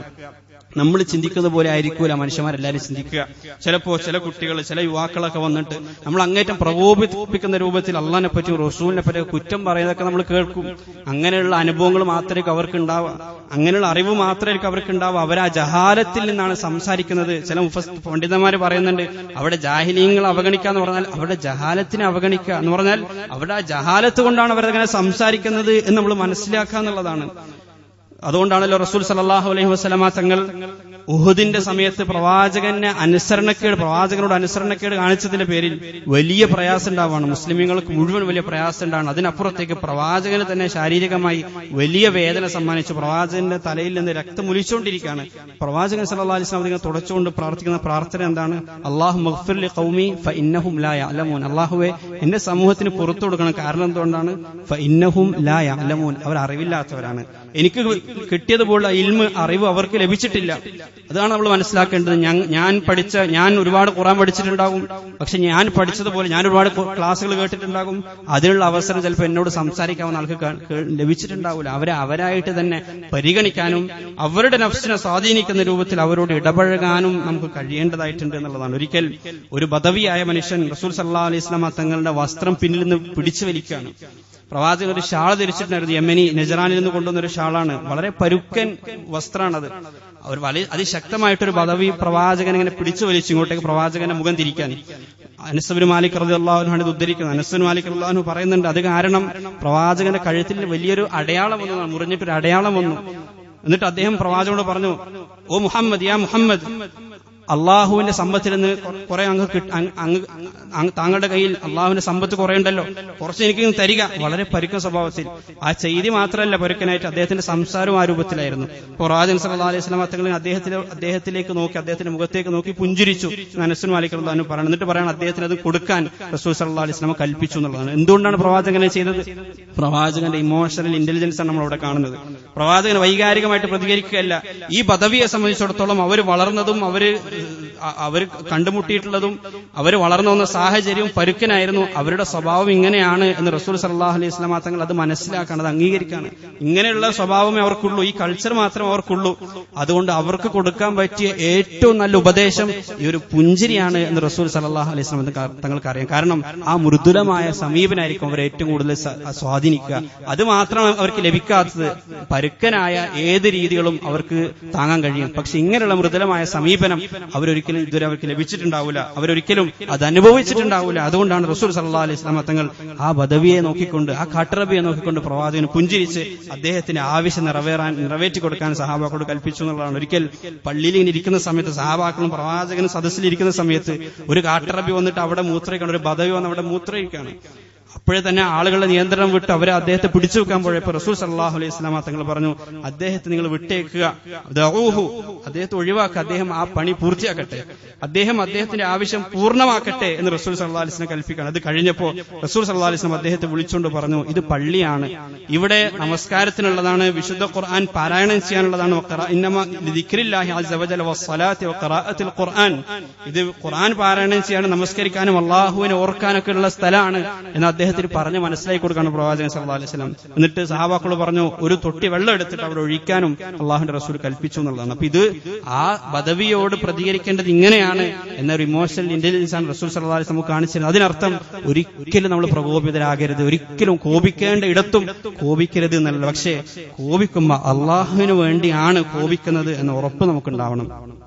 നമ്മൾ ചിന്തിക്കുന്നത് പോലെ ആയിരിക്കൂല മനുഷ്യന്മാരെല്ലാവരും ചിന്തിക്കുക. ചിലപ്പോ ചില കുട്ടികൾ, ചില യുവാക്കളൊക്കെ വന്നിട്ട് നമ്മൾ അങ്ങേറ്റം പ്രകോപിപ്പിക്കുന്ന രൂപത്തിൽ അള്ളാഹിനെ പറ്റി റസൂലിനെ പറ്റി കുറ്റം പറയുന്നതൊക്കെ നമ്മൾ കേൾക്കും. അങ്ങനെയുള്ള അനുഭവങ്ങൾ മാത്രമേ അവർക്ക് ഉണ്ടാവുക, അങ്ങനെയുള്ള അറിവ് മാത്രമേ അവർക്ക് ഉണ്ടാവുക. അവർ ആ ജഹാലത്തിൽ നിന്നാണ് സംസാരിക്കുന്നത്. ചില പണ്ഡിതന്മാർ പറയുന്നുണ്ട്, അവിടെ ജാഹിലീങ്ങൾ അവഗണിക്കുക എന്ന് പറഞ്ഞാൽ അവിടെ ജഹാലത്തിനെ അവഗണിക്കുക എന്ന് പറഞ്ഞാൽ അവിടെ ആ ജഹാലത്ത് കൊണ്ടാണ് അവരങ്ങനെ സംസാരിക്കുന്നത് എന്ന് നമ്മൾ മനസ്സിലാക്കുക എന്നുള്ളതാണ്. അതുകൊണ്ടാണല്ലോ റസൂൽ സല്ലല്ലാഹു അലൈഹി വസല്ലമ തങ്ങൾ ഉഹുദിന്റെ സമയത്ത് പ്രവാചകനോട് അനുസരണക്കേട് കാണിച്ചതിന്റെ പേരിൽ വലിയ പ്രയാസം ഉണ്ടാവുകയാണ്. മുസ്ലിമീങ്ങൾക്ക് മുഴുവൻ വലിയ പ്രയാസം ഉണ്ടാണ്. അതിനപ്പുറത്തേക്ക് പ്രവാചകന് തന്നെ ശാരീരികമായി വലിയ വേദന സമ്മാനിച്ചു. പ്രവാചകന്റെ തലയിൽ നിന്ന് രക്തം ഒലിച്ചുകൊണ്ടിരിക്കുകയാണ്. പ്രവാചകൻ സല്ലല്ലാഹു അലൈഹി വസല്ലം നിങ്ങൾ തുടച്ചുകൊണ്ട് പ്രാർത്ഥിക്കുന്ന പ്രാർത്ഥന എന്താണ്? അല്ലാഹു മഗ്ഫിർ ലി ഖൗമി ഫഇന്നഹും ലാ യഅലമൂൻ, അല്ലാഹുവേ എന്റെ സമൂഹത്തിന് പുറത്തു കൊടുക്കണം. കാരണം എന്തുകൊണ്ടാണ്? ഫഇന്നഹും ലാ യഅലമൂൻ, അവർ അറിവില്ലാത്തവരാണ്. എനിക്ക് കിട്ടിയതുപോലുള്ള ഇൽമ്, അറിവ് അവർക്ക് ലഭിച്ചിട്ടില്ല. അതാണ് നമ്മൾ മനസ്സിലാക്കേണ്ടത്. ഞാൻ ഒരുപാട് ഖുർആൻ പഠിച്ചിട്ടുണ്ടാകും, പക്ഷെ ഞാൻ പഠിച്ചതുപോലെ ഞാൻ ഒരുപാട് ക്ലാസ്സുകൾ കേട്ടിട്ടുണ്ടാകും. അതിനുള്ള അവസരം ചിലപ്പോൾ എന്നോട് സംസാരിക്കാവുന്ന ആൾക്ക് ലഭിച്ചിട്ടുണ്ടാവില്ല. അവരായിട്ട് തന്നെ പരിഗണിക്കാനും അവരുടെ നഫ്സിനെ സ്വാധീനിക്കുന്ന രൂപത്തിൽ അവരോട് ഇടപഴകാനും നമുക്ക് കഴിയേണ്ടതായിട്ടുണ്ട് എന്നുള്ളതാണ്. ഒരിക്കൽ ഒരു ബദവിയായ മനുഷ്യൻ റസൂൽ സല്ലല്ലാഹു അലൈഹി വസല്ലം തങ്ങളുടെ വസ്ത്രം പിന്നിൽ നിന്ന് പിടിച്ചു വലിക്കുകയാണ്. പ്രവാചകൻ ഒരു ഷാൾ ധരിച്ചിട്ടുണ്ടായിരുന്നു. യമനി നജറാനിൽ നിന്ന് കൊണ്ടുവന്ന ഒരു ഷാളാണ്. വളരെ പരുക്കൻ വസ്ത്രമാണത്. അവർ അതിശക്തമായിട്ടൊരു ബദവി പ്രവാചകൻ ഇങ്ങനെ പിടിച്ചു വലിച്ചു ഇങ്ങോട്ടേക്ക് പ്രവാചകന്റെ മുഖം തിരിക്കാൻ. അനസ് ബിൻ മാലിക് റളിയല്ലാഹു അൻഹു ഇത് ഉദ്ധരിക്കുന്നത്. അനസ് ബിൻ മാലിക് റളിയല്ലാഹു അൻഹു പറയുന്നുണ്ട്, അത് കാരണം പ്രവാചകന്റെ കഴുത്തിൽ വലിയൊരു അടയാളം വന്നു, മുറിഞ്ഞിട്ടൊരു അടയാളം വന്നു. എന്നിട്ട് അദ്ദേഹം പ്രവാചകനോട് പറഞ്ഞു, ഓ മുഹമ്മദ്, യാ മുഹമ്മദ്, അള്ളാഹുവിന്റെ സമ്പത്തിൽ നിന്ന് കുറെ താങ്കളുടെ കയ്യിൽ അള്ളാഹുവിന്റെ സമ്പത്ത് കുറെ ഉണ്ടല്ലോ, കുറച്ച് എനിക്ക് തരിക. വളരെ പരുക്കൻ സ്വഭാവത്തിൽ. ആ ചെയ്തി മാത്രമല്ല പരുക്കനായിട്ട് അദ്ദേഹത്തിന്റെ സംസാരവും ആ രൂപത്തിലായിരുന്നു. പ്രവാചകൻ സല്ലല്ലാഹു അലൈഹി വസല്ലം തങ്ങൾ അദ്ദേഹത്തിലേക്ക് നോക്കി, അദ്ദേഹത്തിന്റെ മുഖത്തേക്ക് നോക്കി പുഞ്ചിരിച്ചു. അനസ് ബിൻ മാലിക് റളിയല്ലാഹു അൻഹു പറയുന്നത്. എന്നിട്ട് പറയണം, അദ്ദേഹത്തിന് അത് കൊടുക്കാൻ റസൂൽ സല്ലല്ലാഹു അലൈഹി വസല്ലം കൽപ്പിച്ചു എന്നുള്ളതാണ്. എന്തുകൊണ്ടാണ് പ്രവാചകനെ ചെയ്തത്? പ്രവാചകന്റെ ഇമോഷണൽ ഇന്റലിജൻസ് ആണ് നമ്മൾ അവിടെ കാണുന്നത്. പ്രവാചകൻ വൈകാരികമായിട്ട് പ്രതികരിക്കുകയല്ല. ഈ പദവിയെ സംബന്ധിച്ചിടത്തോളം അവർ വളർന്നതും അവർ കണ്ടുമുട്ടിയിട്ടുള്ളതും അവർ വളർന്നു വന്ന സാഹചര്യവും പരുക്കനായിരുന്നു. അവരുടെ സ്വഭാവം ഇങ്ങനെയാണ് എന്ന് റസൂൽ സല്ലല്ലാഹു അലൈഹി വസല്ലം തങ്ങൾ അത് മനസ്സിലാക്കണം, അത് അംഗീകരിക്കാണ്. ഇങ്ങനെയുള്ള സ്വഭാവമേ അവർക്കുള്ളൂ, ഈ കൾച്ചർ മാത്രമേ അവർക്കുള്ളൂ. അതുകൊണ്ട് അവർക്ക് കൊടുക്കാൻ പറ്റിയ ഏറ്റവും നല്ല ഉപദേശം ഈ ഒരു പുഞ്ചിരിയാണ് എന്ന് റസൂൽ സല്ലല്ലാഹു അലൈഹി വസല്ലം തങ്ങൾക്ക് അറിയാം. കാരണം ആ മൃദുലമായ സമീപനായിരിക്കും അവരെ ഏറ്റവും കൂടുതൽ സ്വാധീനിക്കുക. അത് മാത്രമാണ് അവർക്ക് ലഭിക്കാത്തത്. പരുക്കനായ ഏത് രീതികളും അവർക്ക് താങ്ങാൻ കഴിയും, പക്ഷെ ഇങ്ങനെയുള്ള മൃദുലമായ സമീപനം അവരൊരിക്കലും ഇതുവരെ അവർക്ക് ലഭിച്ചിട്ടുണ്ടാവില്ല, അവരൊരിക്കലും അത് അനുഭവിച്ചിട്ടുണ്ടാവില്ല. അതുകൊണ്ടാണ് റസൂൽ സല്ലല്ലാഹു അലൈഹി വസല്ലം തങ്ങൾ ആ ബദവിയെ നോക്കിക്കൊണ്ട്, ആ കാട്ടറബിയെ നോക്കിക്കൊണ്ട് പ്രവാചകന് പുഞ്ചിരിച്ച് അദ്ദേഹത്തിന്റെ ആവശ്യം നിറവേറ്റി കൊടുക്കാൻ സഹാബാക്കളോട് കൽപ്പിച്ചു എന്നുള്ളതാണ്. ഒരിക്കൽ പള്ളിയിൽ ഇങ്ങനെ ഇരിക്കുന്ന സമയത്ത് സഹാബാക്കളും പ്രവാചകനും സദസ്സിലിരിക്കുന്ന സമയത്ത് ഒരു കാട്ടറബി വന്നിട്ട് അവിടെ മൂത്രയിക്കാണ്, ഒരു ബദവി വന്ന് അവിടെ മൂത്രയിക്കാണ്. അപ്പോഴേ തന്നെ ആളുകളുടെ നിയന്ത്രണം വിട്ട് അവരെ അദ്ദേഹത്തെ പിടിച്ചു വെക്കാൻ പോയപ്പോൾ റസൂൽ സല്ലല്ലാഹു അലൈഹി വസല്ലം തങ്ങൾ പറഞ്ഞു, അദ്ദേഹത്തെ നിങ്ങൾ വിട്ടേക്കുക, ദഊഹു, അദ്ദേഹത്തെ ഒഴിവാക്കുക, അദ്ദേഹം ആ പണി പൂർത്തിയാക്കട്ടെ, അദ്ദേഹത്തിന്റെ ആവശ്യം പൂർണ്ണമാക്കട്ടെ എന്ന് റസൂൽ സല്ലല്ലാഹു അലൈഹി വസല്ലം കൽപ്പിക്കുകയാണ്. അത് കഴിഞ്ഞപ്പോൾ റസൂൽ സല്ലല്ലാഹു അലൈഹി വസല്ലം അദ്ദേഹത്തെ വിളിച്ചുകൊണ്ട് പറഞ്ഞു, ഇത് പള്ളിയാണ്, ഇവിടെ നമസ്കാരത്തിനുള്ളതാണ്, വിശുദ്ധ ഖുർആൻ പാരായണം ചെയ്യാനുള്ളതാണ്, ഇന്നമാ ലിദിക്രില്ലാഹി അസ്സ വജല്ല വസ്സലാത്തി വഖറാഅത്തിൽ ഖുർആൻ, ഇത് ഖുർആൻ പാരായണം ചെയ്യാനും നമസ്കരിക്കാനും അല്ലാഹുവിനെ ഓർക്കാനൊക്കെ ഉള്ള സ്ഥലമാണ് എന്ന് അദ്ദേഹത്തിന് പറഞ്ഞ് മനസ്സിലാക്കി കൊടുക്കാണ് പ്രവാചകൻ സല്ലല്ലാഹു അലൈഹി വസല്ലം. എന്നിട്ട് സഹാബാക്കൾ പറഞ്ഞു, ഒരു തൊട്ടി വെള്ളം എടുത്തിട്ട് അവിടെ ഒഴിക്കാനും അള്ളാഹുവിന്റെ റസൂൽ കൽപ്പിച്ചു എന്നുള്ളതാണ്. അപ്പൊ ഇത് ആ ബദവിയോട് പ്രതികരിക്കേണ്ടത് ഇങ്ങനെയാണ് എന്നൊരു ഇമോഷണൽ ഇന്റലിജൻസ് ആണ് റസൂൽ സല്ലല്ലാഹു അലൈഹി വസല്ലം കാണിച്ചിരുന്നത്. അതിനർത്ഥം ഒരിക്കലും നമ്മൾ പ്രകോപിതരാകരുത്, ഒരിക്കലും കോപിക്കേണ്ട ഇടത്തും കോപിക്കരുത് എന്നല്ല. പക്ഷേ കോപിക്കുമ്പോ അള്ളാഹുവിന് വേണ്ടിയാണ് കോപിക്കുന്നത് എന്ന ഉറപ്പ് നമുക്കുണ്ടാവണം.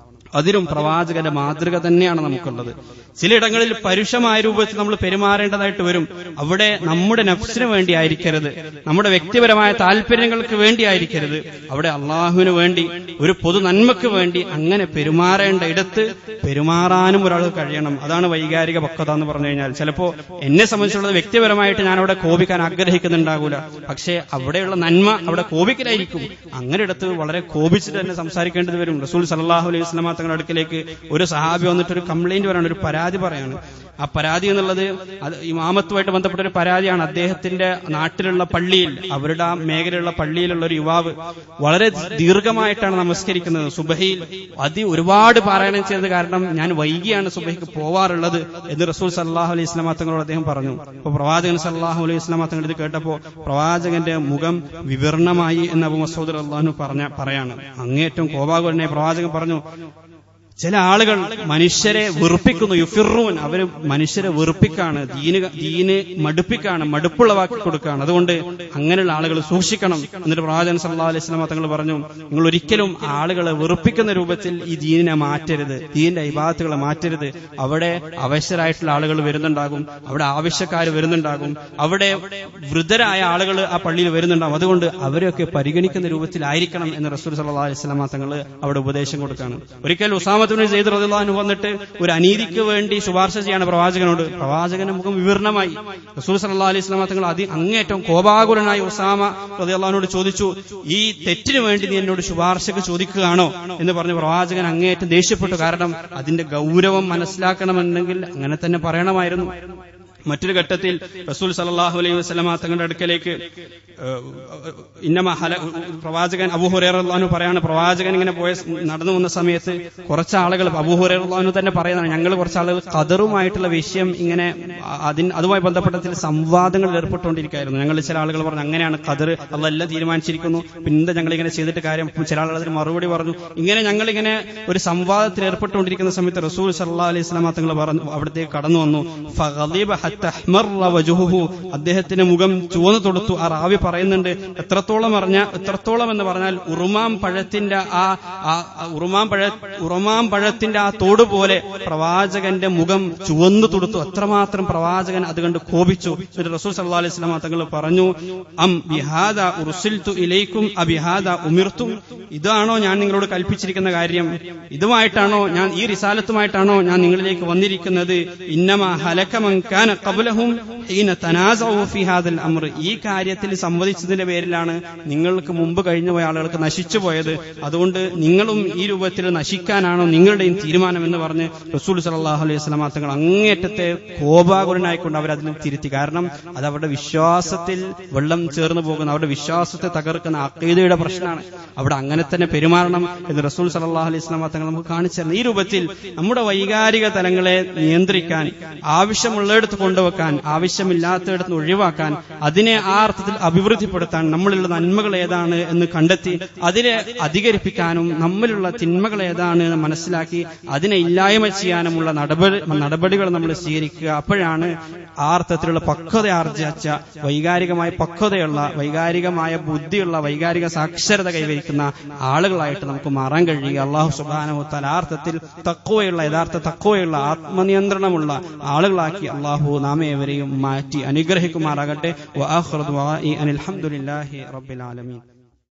അതിലും പ്രവാചകന്റെ മാതൃക തന്നെയാണ് നമുക്കുള്ളത്. ചിലയിടങ്ങളിൽ പരുഷമായ രൂപത്തിൽ നമ്മൾ പെരുമാറേണ്ടതായിട്ട് വരും. അവിടെ നമ്മുടെ നഫ്സിന് വേണ്ടി ആയിരിക്കരുത്, നമ്മുടെ വ്യക്തിപരമായ താല്പര്യങ്ങൾക്ക് വേണ്ടി ആയിരിക്കരുത്. അവിടെ അള്ളാഹുവിന് വേണ്ടി, ഒരു പൊതു നന്മക്ക് വേണ്ടി അങ്ങനെ പെരുമാറേണ്ട ഇടത്ത് പെരുമാറാനും ഒരാൾക്ക് കഴിയണം. അതാണ് വൈകാരിക പക്വത എന്ന് പറഞ്ഞു കഴിഞ്ഞാൽ. ചിലപ്പോ എന്നെ സംബന്ധിച്ചുള്ളത് വ്യക്തിപരമായിട്ട് ഞാൻ അവിടെ കോപിക്കാൻ ആഗ്രഹിക്കുന്നുണ്ടാകൂല, പക്ഷേ അവിടെയുള്ള നന്മ അവിടെ കോപിക്കലായിരിക്കും. അങ്ങനെ ഇടത്ത് വളരെ കോപിച്ചിട്ട് തന്നെ സംസാരിക്കേണ്ടത് വരും. റസൂൽ സല്ലല്ലാഹു അലൈഹി വസല്ലം തങ്ങളുടെ അടുക്കിലേക്ക് ഒരു സഹാബി വന്നിട്ട് ഒരു കംപ്ലൈന്റ് പറയാണ്, ഒരു പരാതി പറയാണ്. ആ പരാതി എന്നുള്ളത് അത് ഇമാമത്തുമായിട്ട് ബന്ധപ്പെട്ട ഒരു പരാതിയാണ്. അദ്ദേഹത്തിന്റെ നാട്ടിലുള്ള പള്ളിയിൽ, അവരുടെ ആ മേഖലയിലുള്ള പള്ളിയിലുള്ള ഒരു യുവാവ് വളരെ ദീർഘമായിട്ടാണ് നമസ്കരിക്കുന്നത്. സുബഹിയിൽ ഒരുപാട് പാരായണം ചെയ്തത് കാരണം ഞാൻ വൈകിയാണ് സുബഹിക്ക് പോവാറുള്ളത് എന്ന് റസൂൽ സല്ലല്ലാഹു അലൈഹി വസല്ലം തങ്ങളോട് അദ്ദേഹം പറഞ്ഞു. അപ്പൊ പ്രവാചകൻ സല്ലല്ലാഹു അലൈഹി വസല്ലം തങ്ങൾ ഇത് കേട്ടപ്പോ പ്രവാചകന്റെ മുഖം വിവരണമായി എന്ന് അബൂ മസ്ഊദ് റളിയല്ലാഹു പറയാണ്. അങ്ങേറ്റം കോപാകുലനായ പ്രവാചകൻ പറഞ്ഞു, ചില ആളുകൾ മനുഷ്യരെ വെറുപ്പിക്കുന്നു, യുഫിറൂൻ, അവര് മനുഷ്യരെ വെറുപ്പിക്കാണ്, ദീന് മടുപ്പിക്കാണ്, മടുപ്പുള്ളവാക്കി കൊടുക്കുകയാണ്. അതുകൊണ്ട് അങ്ങനെയുള്ള ആളുകൾ സൂക്ഷിക്കണം. എന്നിട്ട് പ്രവാചകൻ സല്ലല്ലാഹു അലൈഹി വസല്ലം തങ്ങൾ പറഞ്ഞു, നിങ്ങൾ ഒരിക്കലും ആളുകളെ വെറുപ്പിക്കുന്ന രൂപത്തിൽ ഈ ദീനിനെ മാറ്റരുത്, ദീനിന്റെ ഇബാദത്തുകളെ മാറ്റരുത്. അവിടെ അവശരായിട്ടുള്ള ആളുകൾ വരുന്നുണ്ടാകും, അവിടെ ആവശ്യക്കാർ വരുന്നുണ്ടാകും, അവിടെ വൃദ്ധരായ ആളുകൾ ആ പള്ളിയിൽ വരുന്നുണ്ടാകും. അതുകൊണ്ട് അവരെയൊക്കെ പരിഗണിക്കുന്ന രൂപത്തിലായിരിക്കണം എന്ന് റസൂൽ സല്ലല്ലാഹു അലൈഹി വസല്ലം തങ്ങൾ അവിടെ ഉപദേശം കൊടുക്കുകയാണ്. ഒരിക്കൽ ഉസാമ സെയ്ദ് റളിയല്ലാഹു അൻഹു വന്നിട്ട് ഒരു അനീതിക്ക് വേണ്ടി ശുപാർശ ചെയ്യാണ് പ്രവാചകനോട്. പ്രവാചകന്റെ മുഖം വിവരണമായി. റസൂൽ സല്ലല്ലാഹു അലൈഹി വസല്ലം തങ്ങൾ അങ്ങേറ്റം കോപാകുലനായി ഉസാമ റളിയല്ലാഹു അൻഹുവോട് ചോദിച്ചു, ഈ തെറ്റിന് വേണ്ടി നീ എന്നോട് ശുപാർശക്ക് ചോദിക്കുകയാണോ എന്ന് പറഞ്ഞ് പ്രവാചകൻ അങ്ങേറ്റം ദേഷ്യപ്പെട്ടു. കാരണം അതിന്റെ ഗൗരവം മനസ്സിലാക്കണമെന്നുണ്ടെങ്കിൽ അങ്ങനെ തന്നെ പറയണമായിരുന്നു. മറ്റൊരു ഘട്ടത്തിൽ റസൂൽ സല്ലല്ലാഹു അലൈഹി വസല്ലം തങ്ങളുടെ അടുക്കലേക്ക് പ്രവാചകൻ അബൂ ഹുറൈറ റളിയല്ലാഹു അൻഹു പറയാണ്, പ്രവാചകൻ ഇങ്ങനെ നടന്നു വന്ന സമയത്ത് കുറച്ച് ആളുകൾ, അബൂ ഹുറൈറ റളിയല്ലാഹു അൻഹു തന്നെ പറയുന്നതാണ്, ഞങ്ങൾ കുറച്ച് ആളുകൾ ഖദറുമായിട്ടുള്ള വിഷയം ഇങ്ങനെ അതുമായി ബന്ധപ്പെട്ട ചില സംവാദങ്ങളിൽ ഏർപ്പെട്ടുകൊണ്ടിരിക്കുകയായിരുന്നു. ഞങ്ങൾ ചില ആളുകൾ പറഞ്ഞു, അങ്ങനെയാണ് ഖദർ, അല്ലാഹ് എല്ലാം തീരുമാനിച്ചിരിക്കുന്നു, പിന്നെ ഞങ്ങൾ ഇങ്ങനെ ചെയ്തിട്ട് കാര്യം. ചില ആളുകൾ അതിന് മറുപടി പറഞ്ഞു. ഇങ്ങനെ ഞങ്ങളിങ്ങനെ ഒരു സംവാദത്തിൽ ഏർപ്പെട്ടുകൊണ്ടിരിക്കുന്ന സമയത്ത് റസൂൽ സല്ലല്ലാഹു അലൈഹി വസല്ലം തങ്ങൾ പറഞ്ഞു, അവിടത്തേക്ക് കടന്നു വന്നു. ഫഗളിബ ഹത്തഹ്മറ വജ്ഹുഹു, അദ്ദേഹത്തിന്റെ മുഖം ചുവന്നു തൊടുത്തു. ആ റാവി പറയുന്നുണ്ട്, എത്രത്തോളം എന്ന് പറഞ്ഞാൽ ഉറുമാൻ പഴത്തിന്റെ ആ തോട് പോലെ പ്രവാചകന്റെ മുഖം ചുവന്നു തൊടുത്തു. അത്രമാത്രം പ്രവാചകൻ അത് കണ്ട് കോപിച്ചു. റസൂൽ സല്ലല്ലാഹു അലൈഹി വസല്ലം തങ്ങൾ പറഞ്ഞു, അം ബിഹാദാ ഉർസിൽതു ഇലൈക്കും അബിഹാദാ ഉമിർതും, ഇതാണോ ഞാൻ നിങ്ങളോട് കൽപ്പിച്ചിരിക്കുന്ന കാര്യം? ഇതുമായിട്ടാണോ ഞാൻ, ഈ റിസാലത്തുമായിട്ടാണോ ഞാൻ നിങ്ങളിലേക്ക് വന്നിരിക്കുന്നത്? ഇന്നമാ ഹലക മൻ കാന ഖബ്ലഹും ഹീന തനാസഉ ഫീ ഹാദൽ അംർ, ഈ കാര്യത്തിൽ സംവദിച്ചതിന്റെ പേരിലാണ് നിങ്ങൾക്ക് മുമ്പ് കഴിഞ്ഞു പോയ ആളുകൾക്ക് നശിച്ചു പോയത്. അതുകൊണ്ട് നിങ്ങളും ഈ രൂപത്തിൽ നശിക്കാനാണോ നിങ്ങളുടെയും തീരുമാനം എന്ന് പറഞ്ഞ് റസൂൽ സല്ലല്ലാഹു അലൈഹി വസല്ലം തങ്ങൾ അങ്ങേറ്റത്തെ കോപാകുലനായിക്കൊണ്ട് അവരതിനെ തിരുത്തി. കാരണം അത് അവരുടെ വിശ്വാസത്തിൽ വെള്ളം ചേർന്ന് പോകുന്ന, അവരുടെ വിശ്വാസത്തെ തകർക്കുന്ന അഖീദയുടെ പ്രശ്നമാണ്. അവിടെ അങ്ങനെ തന്നെ പെരുമാറണം എന്ന് റസൂൽ സല്ലല്ലാഹു അലൈഹി വസല്ലം തങ്ങൾ നമുക്ക് കാണിച്ചു തരുന്നു. ഈ രൂപത്തിൽ നമ്മുടെ വൈകാരിക തലങ്ങളെ നിയന്ത്രിക്കാൻ, ആവശ്യമുള്ളിടത്ത് കൊണ്ടുവെക്കാൻ, ആവശ്യമില്ലാത്തയിടത്ത് ഒഴിവാക്കാൻ, അതിനെ ആ അർത്ഥത്തിൽ അഭിവൃദ്ധിപ്പെടുത്താൻ, നമ്മളിലുള്ള നന്മകൾ ഏതാണ് എന്ന് കണ്ടെത്തി അതിനെ അധികരിപ്പിക്കാനും, നമ്മളിലുള്ള തിന്മകൾ ഏതാണ് എന്ന് മനസ്സിലാക്കി അതിനെ ഇല്ലായ്മ ചെയ്യാനുമുള്ള നടപടികൾ നമ്മൾ സ്വീകരിക്കുക. അപ്പോഴാണ് ആ അർത്ഥത്തിലുള്ള പക്വത ആർജിച്ച, വൈകാരികമായ പക്വതയുള്ള, വൈകാരികമായ ബുദ്ധിയുള്ള, വൈകാരിക സാക്ഷരത കൈവരിക്കുന്ന ആളുകളായിട്ട് നമുക്ക് മാറാൻ കഴിയുക. അല്ലാഹു സുബ്ഹാനഹു വ തആല ആ അർത്ഥത്തിൽ തഖ്വയുള്ള, യഥാർത്ഥ തഖ്വയുള്ള, ആത്മനിയന്ത്രണമുള്ള ആളുകളാക്കി അല്ലാഹു നാമേവരെയും മാറ്റി അനുഗ്രഹിക്കുമാറാകട്ടെ. വആഖിറു ദുആഇ അനിൽ ഹംദുലില്ലാഹി റബ്ബിൽ ആലമീൻ.